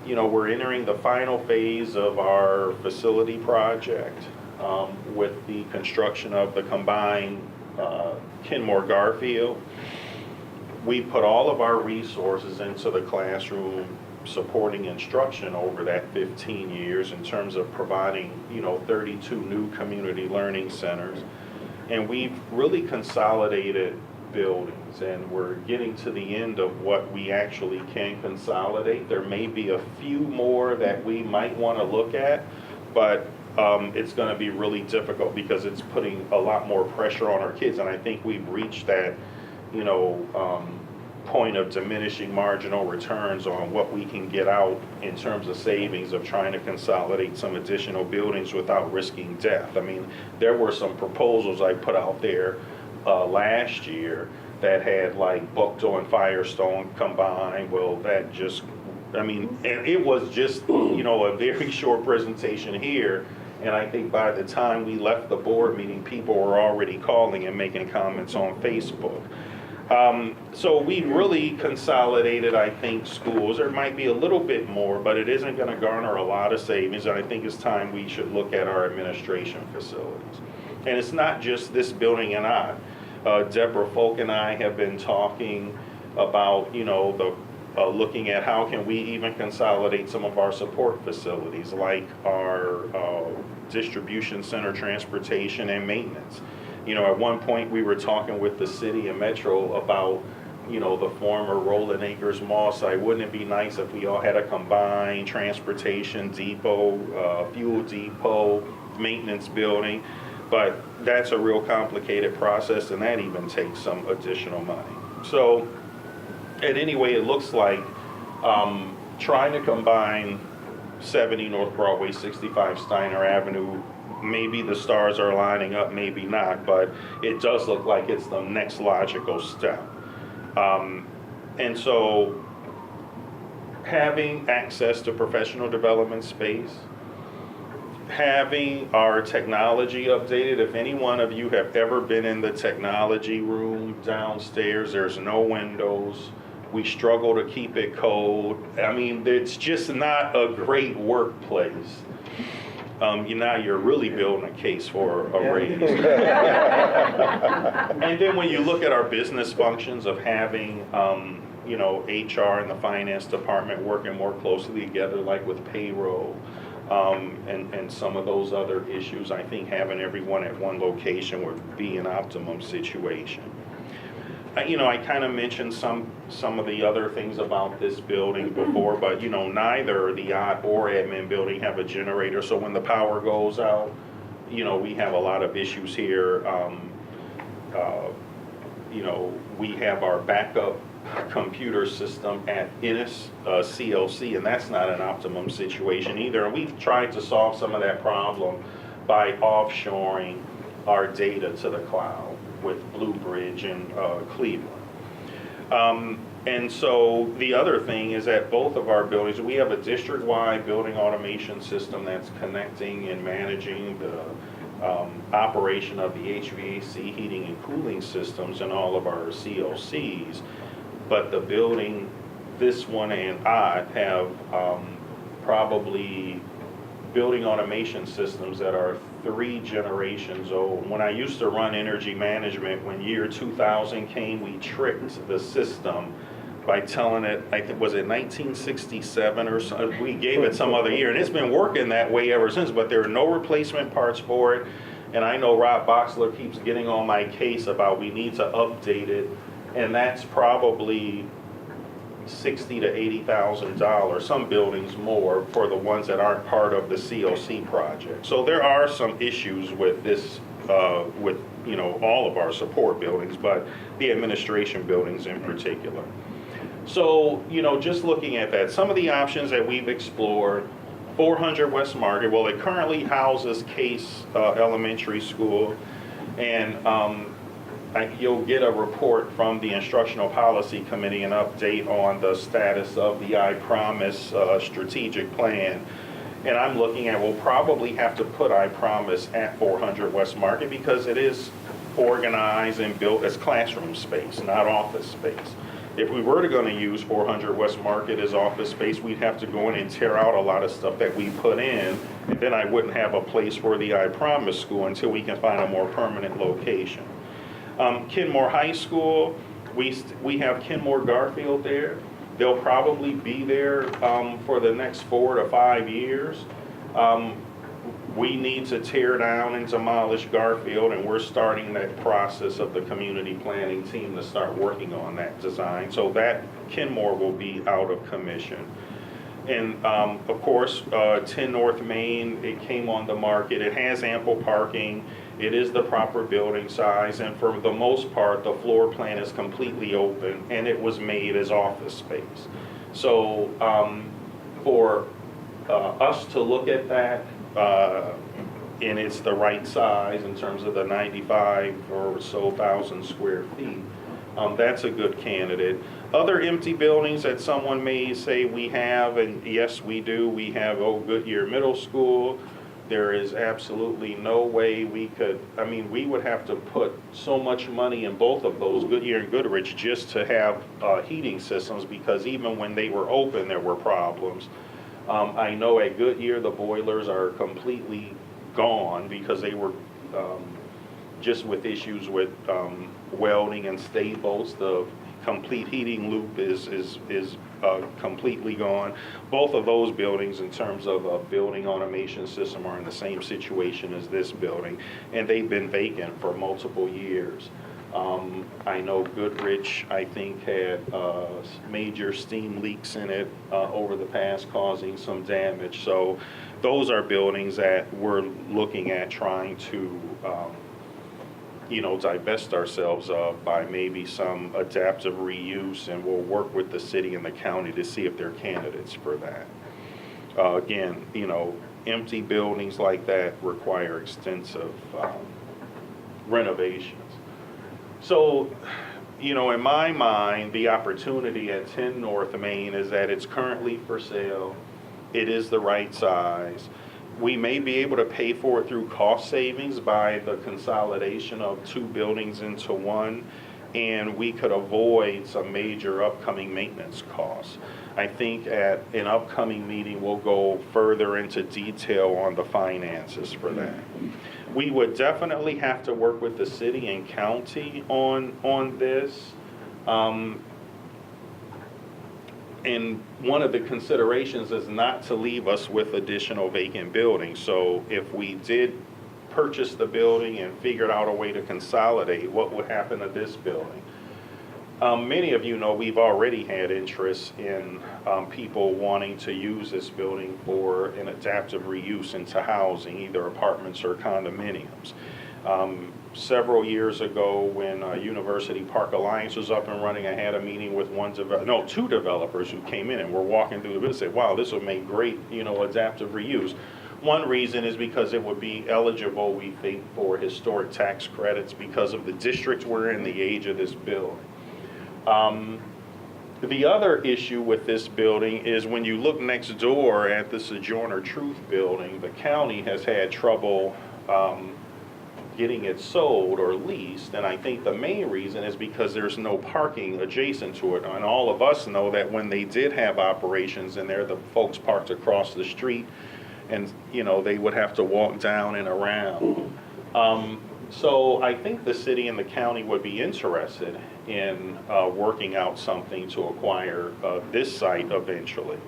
we're entering the final phase of our facility project with the construction of the combined Kenmore-Garfield. We put all of our resources into the classroom supporting instruction over that 15 years in terms of providing 32 new community learning centers. And we've really consolidated buildings, and we're getting to the end of what we actually can consolidate. There may be a few more that we might want to look at, but it's going to be really difficult because it's putting a lot more pressure on our kids, and I think we've reached that point of diminishing marginal returns on what we can get out in terms of savings of trying to consolidate some additional buildings without risking death. I mean, there were some proposals I put out there last year that had like Bucktown and Firestone combined. Well, that just, and it was just, a very short presentation here. And I think by the time we left the board meeting, people were already calling and making comments on Facebook. So we really consolidated, I think, schools. There might be a little bit more, but it isn't going to garner a lot of savings. And I think it's time we should look at our administration facilities. And it's not just this building and Deborah Folk and I have been talking about, the looking at how can we even consolidate some of our support facilities, like our distribution center, transportation, and maintenance. You know, at one point, we were talking with the city and Metro about, you know, the former Rolling Acres Mall site. Wouldn't it be nice if we all had a combined transportation depot, fuel depot, maintenance building? But that's a real complicated process, and that even takes some additional money. So, and anyway, it looks like trying to combine 70 North Broadway, 65 Steiner Avenue, maybe the stars are lining up, maybe not, but it does look like it's the next logical step. And so having access to professional development space, having our technology updated. If any one of you have ever been in the technology room downstairs, there's no windows. We struggle to keep it cold. I mean, it's just not a great workplace. You're really building a case for a raise. And then when you look at our business functions of having, HR and the finance department working more closely together, like with payroll, and some of those other issues, I think having everyone at one location would be an optimum situation. I kind of mentioned some of the other things about this building before, but neither the yacht or admin building have a generator, so when the power goes out, we have a lot of issues here. We have our backup computer system at Innis CLC, and that's not an optimum situation either. And we've tried to solve some of that problem by offshoring our data to the cloud with Blue Bridge in Cleveland. And so the other thing is that both of our buildings, we have a district-wide building automation system that's connecting and managing the operation of the HVAC heating and cooling systems in all of our CLCs. But the building, this one and I have probably building automation systems that are 3 generations old. When I used to run energy management, when year 2000 came, we tricked the system by telling it, I think, was it 1967 or so? We gave it some other year, and it's been working that way ever since, but there are no replacement parts for it. And I know Rob Boxler keeps getting on my case about we need to update it, and that's probably $60,000 to $80,000, some buildings more, for the ones that aren't part of the CLC project. So there are some issues with this, with all of our support buildings, but the administration buildings in particular. So just looking at that, some of the options that we've explored: 400 West Market. Well, it currently houses Case Elementary School, and you'll get a report from the Instructional Policy Committee, an update on the status of the I Promise strategic plan. And I'm looking at, we'll probably have to put I Promise at 400 West Market because it is organized and built as classroom space, not office space. If we were going to use 400 West Market as office space, we'd have to go in and tear out a lot of stuff that we put in, and then I wouldn't have a place for the I Promise school until we can find a more permanent location. Kenmore High School, we have Kenmore Garfield there. They'll probably be there for the next 4 to 5 years. We need to tear down and demolish Garfield, and we're starting that process of the community planning team to start working on that design. So that Kenmore will be out of commission. And of course, 10 North Main, it came on the market. It has ample parking. It is the proper building size, and for the most part, the floor plan is completely open, and it was made as office space. So for us to look at that, and it's the right size in terms of the 95 or so thousand square feet, that's a good candidate. Other empty buildings that someone may say we have, and yes, we do. We have Old Goodyear Middle School. There is absolutely no way we could, we would have to put so much money in both of those, Goodyear and Goodrich, just to have heating systems, because even when they were open, there were problems. I know at Goodyear, the boilers are completely gone because they were just with issues with welding and stay bolts. The complete heating loop is completely gone. Both of those buildings, in terms of a building automation system, are in the same situation as this building, and they've been vacant for multiple years. I know Goodrich, I think, had major steam leaks in it over the past, causing some damage. So those are buildings that we're looking at trying to divest ourselves of by maybe some adaptive reuse, and we'll work with the city and the county to see if they're candidates for that. Again, empty buildings like that require extensive renovations. So, in my mind, the opportunity at 10 North Main is that it's currently for sale. It is the right size. We may be able to pay for it through cost savings by the consolidation of 2 buildings into one, and we could avoid some major upcoming maintenance costs. I think at an upcoming meeting, we'll go further into detail on the finances for that. We would definitely have to work with the city and county on this. And one of the considerations is not to leave us with additional vacant buildings. So if we did purchase the building and figured out a way to consolidate, what would happen to this building? Many of you know we've already had interest in people wanting to use this building for an adaptive reuse into housing, either apartments or condominiums. Several years ago, when University Park Alliance was up and running, I had a meeting with 2 developers who came in and were walking through the business and said, wow, this would make great, adaptive reuse. One reason is because it would be eligible, we think, for historic tax credits because of the district we're in, the age of this building. The other issue with this building is when you look next door at the Sojourner Truth building, the county has had trouble getting it sold or leased, and I think the main reason is because there's no parking adjacent to it. And all of us know that when they did have operations in there, the folks parked across the street, and they would have to walk down and around. So I think the city and the county would be interested in working out something to acquire this site eventually.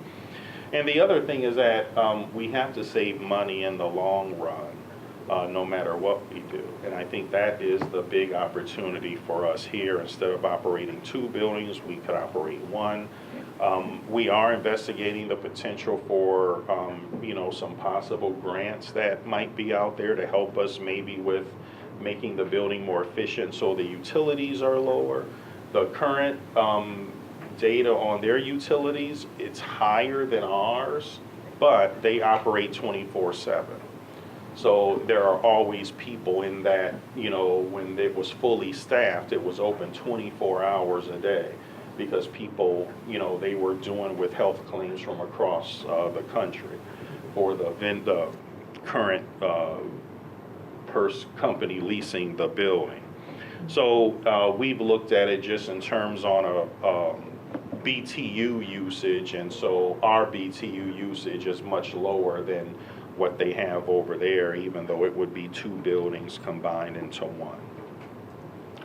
And the other thing is that we have to save money in the long run, no matter what we do. And I think that is the big opportunity for us here. Instead of operating 2 buildings, we could operate 1. We are investigating the potential for, some possible grants that might be out there to help us maybe with making the building more efficient so the utilities are lower. The current data on their utilities, it's higher than ours, but they operate 24/7. So there are always people in that, when it was fully staffed, it was open 24 hours a day because people, they were doing with health claims from across the country for the current company leasing the building. So we've looked at it just in terms on a BTU usage, and so our BTU usage is much lower than what they have over there, even though it would be 2 buildings combined into 1.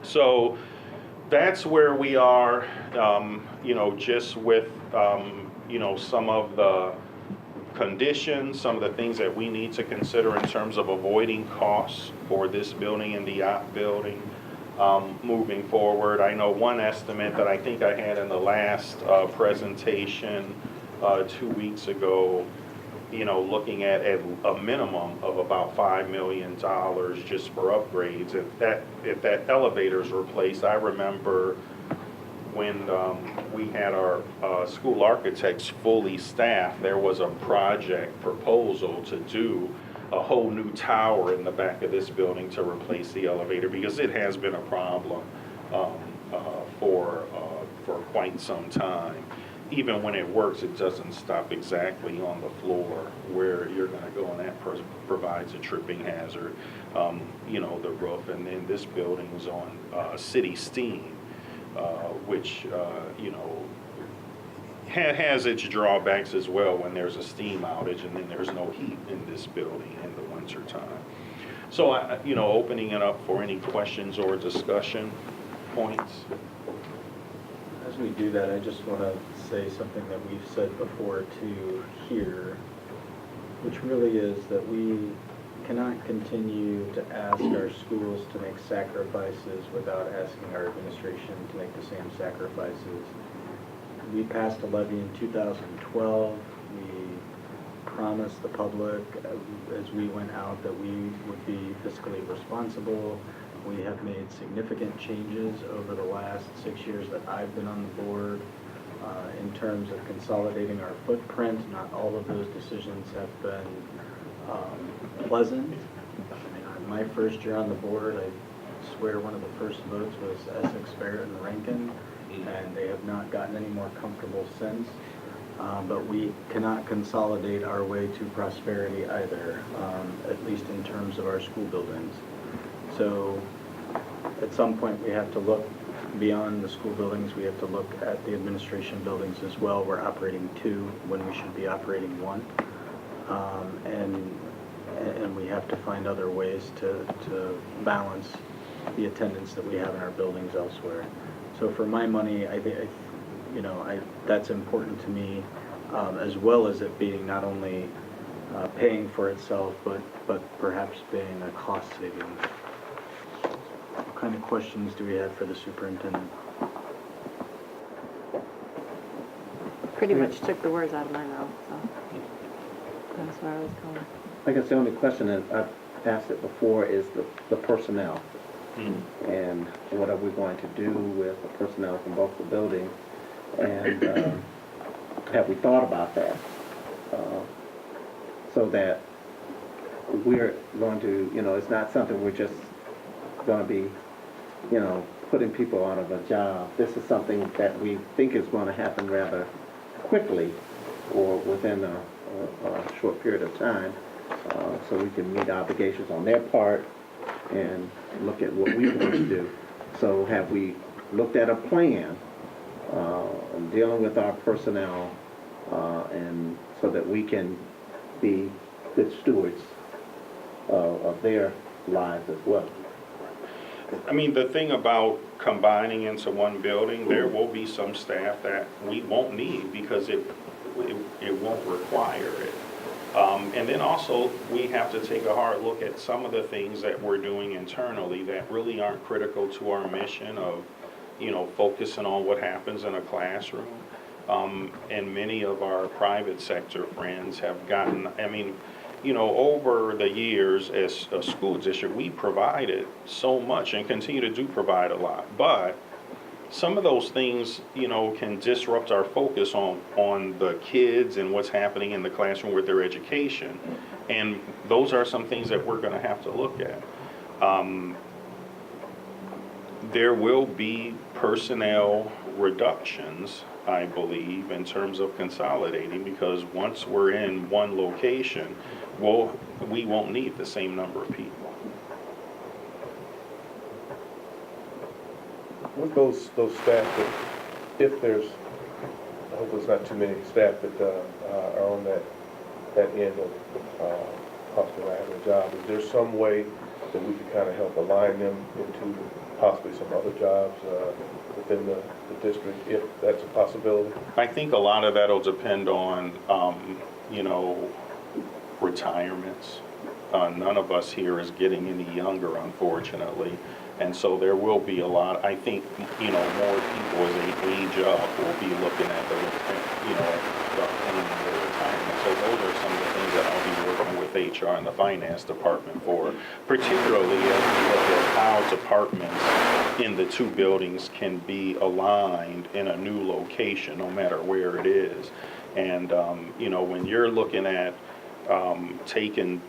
So that's where we are, just with, some of the conditions, some of the things that we need to consider in terms of avoiding costs for this building and the yacht building moving forward. I know one estimate that I think I had in the last presentation 2 weeks ago, looking at a minimum of about $5 million just for upgrades. If that elevator's replaced, I remember when we had our school architects fully staffed, there was a project proposal to do a whole new tower in the back of this building to replace the elevator because it has been a problem for quite some time. Even when it works, it doesn't stop exactly on the floor where you're going to go, and that provides a tripping hazard. The roof, and then this building is on city steam, which has its drawbacks as well when there's a steam outage, and then there's no heat in this building in the winter time. So, opening it up for any questions or discussion points. As we do that, I just want to say something that we've said before to here, which really is that we cannot continue to ask our schools to make sacrifices without asking our administration to make the same sacrifices. We passed a levy in 2012. We promised the public as we went out that we would be fiscally responsible. We have made significant changes over the last 6 years that I've been on the board in terms of consolidating our footprint. Not all of those decisions have been pleasant. I mean, my first year on the board, I swear one of the first votes was Essex, Barrett, and Rankin, and they have not gotten any more comfortable since. But we cannot consolidate our way to prosperity either, at least in terms of our school buildings. So at some point we have to look beyond the school buildings. We have to look at the administration buildings as well. We're operating 2 when we should be operating 1. And we have to find other ways to balance the attendance that we have in our buildings elsewhere. So for my money, that's important to me, as well as it being not only paying for itself, but perhaps being a cost saving. What kind of questions do we have for the superintendent? Pretty much took the words out of my mouth, so that's where I was going. I guess the only question, and I've asked it before, is the personnel. And what are we going to do with the personnel from both the buildings? And have we thought about that? So that we're going to, it's not something we're just going to be, putting people out of a job. This is something that we think is going to happen rather quickly or within a short period of time, so we can meet obligations on their part and look at what we want to do. So have we looked at a plan dealing with our personnel and so that we can be good stewards of their lives as well? I mean, the thing about combining into one building, there will be some staff that we won't need because it won't require it. And then also, we have to take a hard look at some of the things that we're doing internally that really aren't critical to our mission of, focusing on what happens in a classroom. And many of our private sector friends have gotten, over the years as a school district, we provided so much and continue to do provide a lot. But some of those things, can disrupt our focus on the kids and what's happening in the classroom with their education. And those are some things that we're going to have to look at. There will be personnel reductions, I believe, in terms of consolidating, because once we're in one location, we won't need the same number of people. With those staff that, if there's, I hope there's not too many staff that are on that end of possibly having a job, is there some way that we could kind of help align them into possibly some other jobs within the district, if that's a possibility? I think a lot of that will depend on, retirements. None of us here is getting any younger, unfortunately. And so there will be a lot, I think, more people as they age up will be looking at the retirement. So those are some of the things that I'll be working with HR and the finance department for, particularly as we look at how departments in the 2 buildings can be aligned in a new location, no matter where it is. And, when you're looking at taking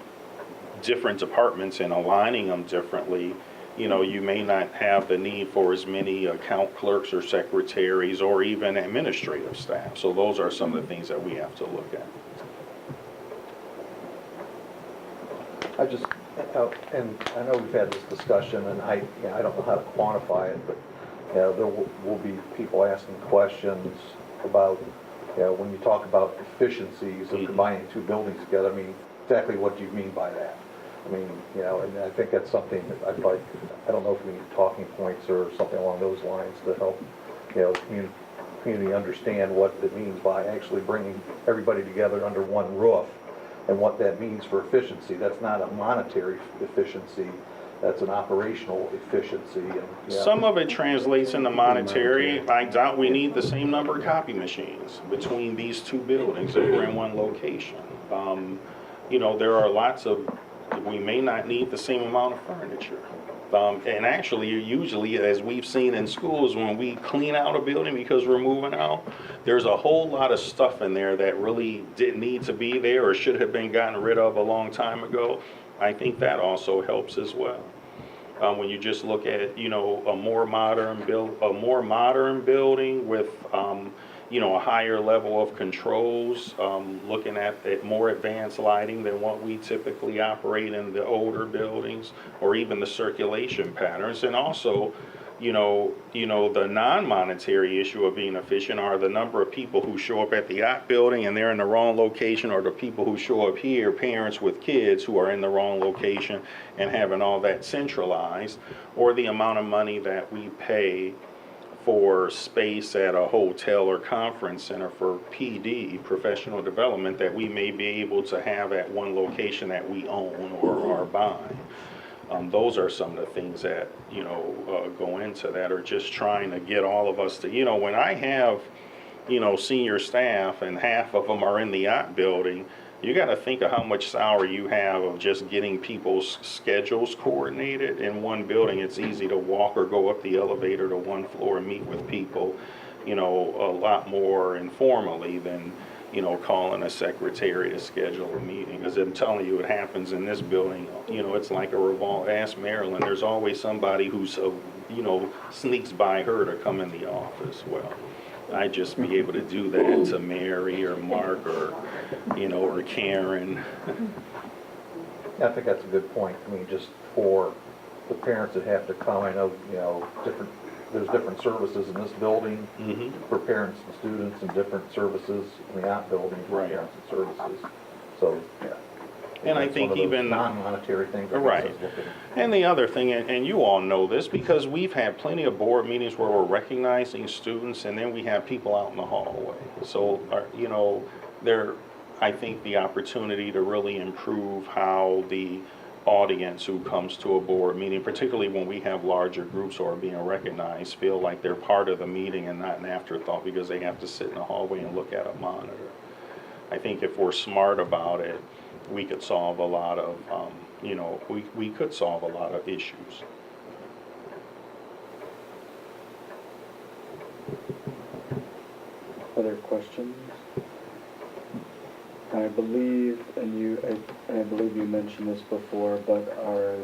different departments and aligning them differently, you may not have the need for as many account clerks or secretaries or even administrative staff. So those are some of the things that we have to look at. And I know we've had this discussion, and I don't know how to quantify it, but there will be people asking questions about, when you talk about efficiencies of combining 2 buildings together. Exactly what do you mean by that? And I think that's something that I'd like, I don't know if we need talking points or something along those lines to help, community understand what it means by actually bringing everybody together under one roof and what that means for efficiency. That's not a monetary efficiency, that's an operational efficiency. And, yeah. Some of it translates into monetary. I doubt we need the same number of copy machines between these two buildings that are in one location. You know, there are lots of, we may not need the same amount of furniture. And actually, usually, as we've seen in schools, when we clean out a building because we're moving out, there's a whole lot of stuff in there that really didn't need to be there or should have been gotten rid of a long time ago. I think that also helps as well. When you just look at, you know, a more modern building with, you know, a higher level of controls, looking at more advanced lighting than what we typically operate in the older buildings, or even the circulation patterns. And also, you know, the non-monetary issue of being efficient are the number of people who show up at the yacht building and they're in the wrong location, or the people who show up here, parents with kids who are in the wrong location and having all that centralized, or the amount of money that we pay for space at a hotel or conference center for PD, professional development, that we may be able to have at one location that we own or are buying. Those are some of the things that, you know, go into that, or just trying to get all of us to, you know, when I have, you know, senior staff and half of them are in the yacht building, you got to think of how much salary you have of just getting people's schedules coordinated in one building. It's easy to walk or go up the elevator to one floor and meet with people, you know, a lot more informally than, you know, calling a secretary to schedule a meeting. Because I'm telling you, it happens in this building. You know, it's like a revolve. Ask Marilyn. There's always somebody who's, you know, sneaks by her to come in the office. Well, I'd just be able to do that to Mary or Mark or, you know, or Karen. I think that's a good point. I mean, just for the parents that have to come, I know, you know, there's different services in this building for parents and students, and different services in the yacht building for parents and services. So, yeah. And I think even non-monetary things. Right. And the other thing, and you all know this, because we've had plenty of board meetings where we're recognizing students, and then we have people out in the hallway. So, you know, I think the opportunity to really improve how the audience who comes to a board meeting, particularly when we have larger groups who are being recognized, feel like they're part of the meeting and not an afterthought because they have to sit in the hallway and look at a monitor. I think if we're smart about it, we could solve a lot of, you know, we could solve a lot of issues. Other questions? I believe, and I believe you mentioned this before, but our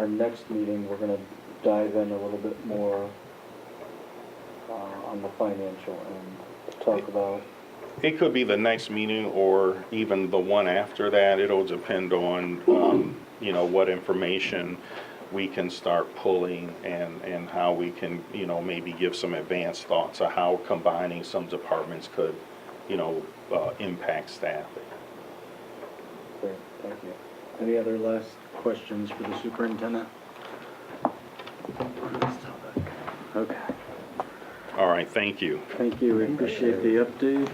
next meeting, we're going to dive in a little bit more on the financial end, to talk about. It could be the next meeting or even the one after that. It'll depend on, you know, what information we can start pulling and how we can, you know, maybe give some advanced thoughts of how combining some departments could, you know, impact staffing. Great, thank you. Any other last questions for the superintendent? Okay. All right, thank you. Thank you, we appreciate the update.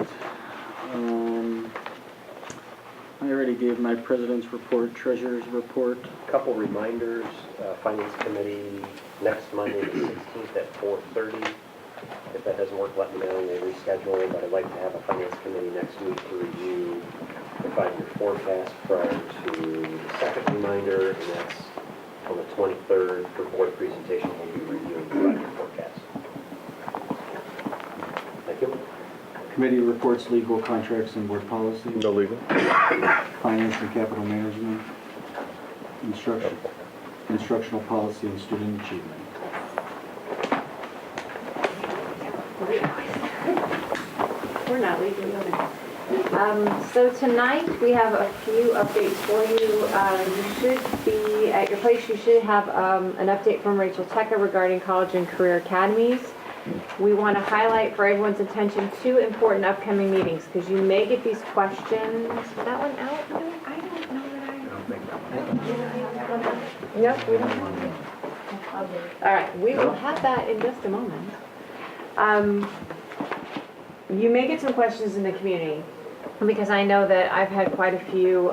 I already gave my president's report, treasurer's report. Couple reminders, Finance Committee next Monday, the 16th at 4:30. If that doesn't work, let me know, we'll reschedule, but I'd like to have a Finance Committee next week to review the 5-year forecast prior to the second reminder, and that's on the 23rd for board presentation. We'll be reviewing the 5-year forecast. Thank you. Committee reports, legal, contracts, and board policy. No legal. Finance and capital management. Instructional policy and student achievement. We're not legally open. So tonight, we have a few updates for you. You should be, at your place, you should have an update from Rachel Tecca regarding college and career academies. We want to highlight for everyone's attention 2 important upcoming meetings, because you may get these questions. Is that one out? I don't know that I don't think that one. Nope, we don't. All right, we will have that in just a moment. You may get some questions in the community, because I know that I've had quite a few,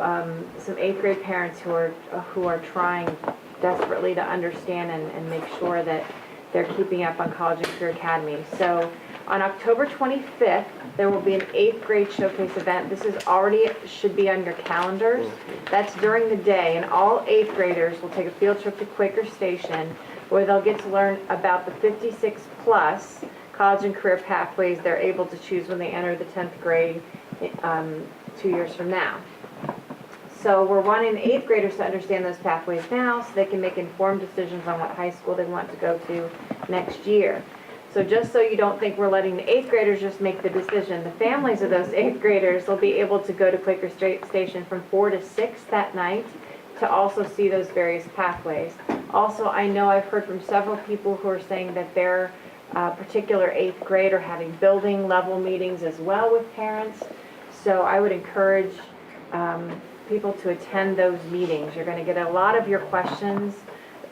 some 8th grade parents who are trying desperately to understand and make sure that they're keeping up on College and Career Academy. So on October 25th, there will be an 8th grade showcase event. This is already, should be on your calendars. That's during the day, and all 8th graders will take a field trip to Quaker Station, where they'll get to learn about the 56 plus college and career pathways they're able to choose when they enter the 10th grade 2 years from now. So we're wanting 8th graders to understand those pathways now so they can make informed decisions on what high school they want to go to next year. So just so you don't think we're letting the 8th graders just make the decision, the families of those 8th graders will be able to go to Quaker Station from 4 to 6 that night to also see those various pathways. Also, I know I've heard from several people who are saying that their particular 8th grade are having building level meetings as well with parents. So I would encourage people to attend those meetings. You're going to get a lot of your questions,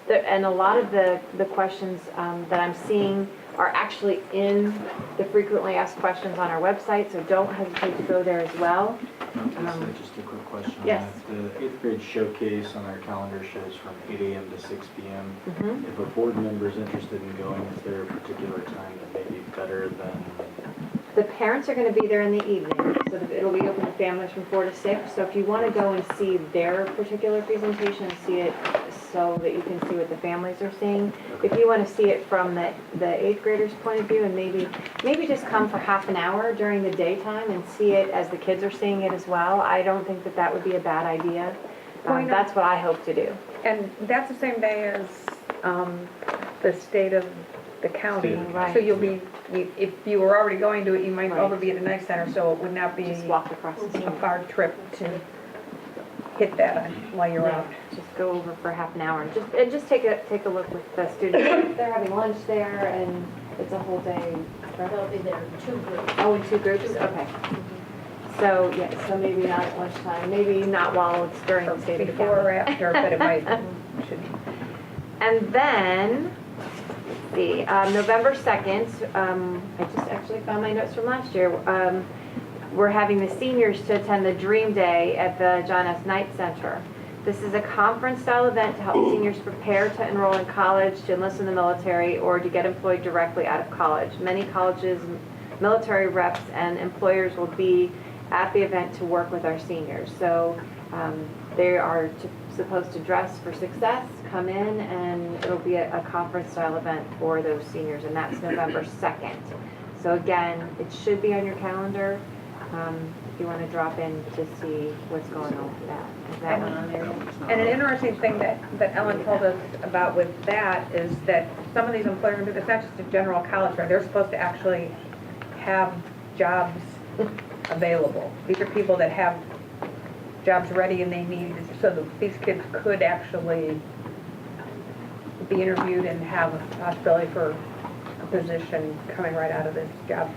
and a lot of the questions that I'm seeing are actually in the frequently asked questions on our website, so don't hesitate to go there as well. Just a quick question. Yes. The 8th grade showcase on our calendar shows from 8 a.m. to 6 p.m. Mhm. If a board member is interested in going, is there a particular time that may be better than? The parents are going to be there in the evening, so it'll be open to families from 4 to 6. So if you want to go and see their particular presentation, see it so that you can see what the families are seeing. If you want to see it from the 8th graders' point of view, and maybe just come for half an hour during the daytime and see it as the kids are seeing it as well, I don't think that would be a bad idea. That's what I hope to do. And that's the same day as the state of the county. Right. So you'll be, if you were already going to it, you might Right. over be at the night center, so it would not be Just walk across the a street. far trip to hit that while you're out. Just go over for half an hour and just take a look with the students. They're having lunch there, and it's a whole day. They'll be there in 2 groups. Oh, in 2 groups? Okay. So, yeah, so maybe not at lunchtime, maybe not while it's during the state of the Before or county. after, but it might, should. And then, let's see, November 2nd, I just actually found my notes from last year. We're having the seniors to attend the Dream Day at the John S. Knight Center. This is a conference-style event to help seniors prepare to enroll in college, to enlist in the military, or to get employed directly out of college. Many colleges, military reps, and employers will be at the event to work with our seniors. So they are supposed to dress for success, come in, and it'll be a conference-style event for those seniors, and that's November 2nd. So again, it should be on your calendar if you want to drop in to see what's going on with that. Is that one on there? And an interesting thing that Ellen told us about with that is that some of these employers, it's not just a general college fair, they're supposed to actually have jobs available. These are people that have jobs ready and they need, so that these kids could actually be interviewed and have a possibility for a position coming right out of this job.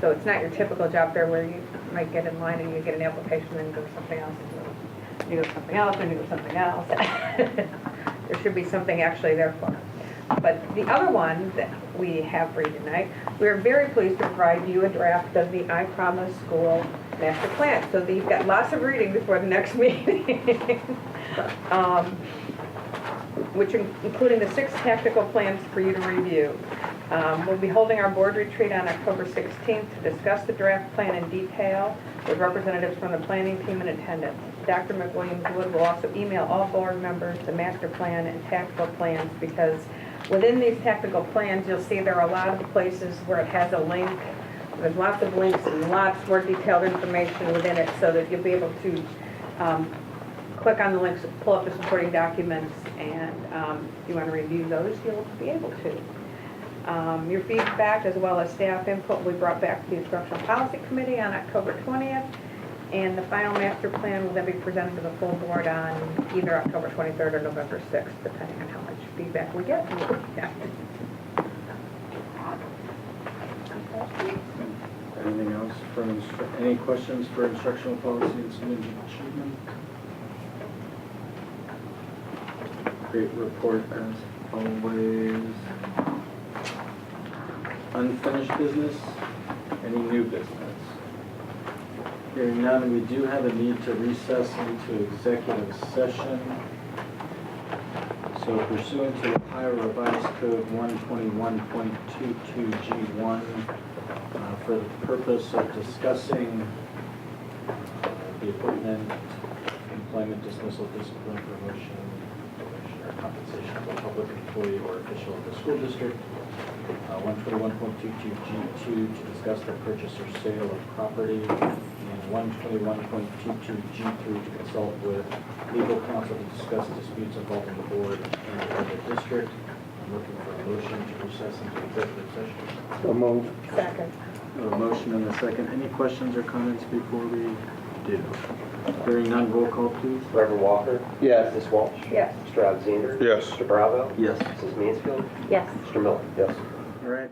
So it's not your typical job fair where you might get in line and you get an application and then go to something else. And you go to something else and you go to something else. There should be something actually there for them. But the other one that we have for you tonight, we are very pleased to provide you a draft of the I Promise School Master Plan. So that you've got lots of reading before the next meeting. Which including the 6 tactical plans for you to review. We'll be holding our board retreat on October 16th to discuss the draft plan in detail with representatives from the planning team in attendance. Dr. McWilliams-Wood will also email all board members the master plan and tactical plans, because within these tactical plans, you'll see there are a lot of places where it has a link. There's lots of links and lots more detailed information within it, so that you'll be able to click on the links, pull up the supporting documents, and if you want to review those, you'll be able to. Your feedback as well as staff input will be brought back to the Instructional Policy Committee on October 20th, and the final master plan will then be presented to the full board on either October 23rd or November 6th, depending on how much feedback we get. Yeah. Anything else for any questions for instructional policy and student achievement? Great report as always. unfinished business? Any new business? Hearing none, we do have a need to recess into executive session. So pursuant to Ohio Revised Code 121.22G1, for the purpose of discussing the appointment, employment, dismissal, discipline, promotion, or compensation of a public employee or official of the school district. 121.22G2 to discuss the purchase or sale of property, and 121.22G3 to consult with legal counsel to discuss disputes involving the board and the district. I'm looking for a motion to recess into executive session. So moved. Second. A motion and a second. Any questions or comments before we do? Hearing none, roll call, please. Reverend Walker? Yes. Ms. Walsh? Yes. Mr. Alexander? Yes. Mr. Bravo? Yes. Mrs. Mansfield? Yes. Mr. Miller? Yes. All right.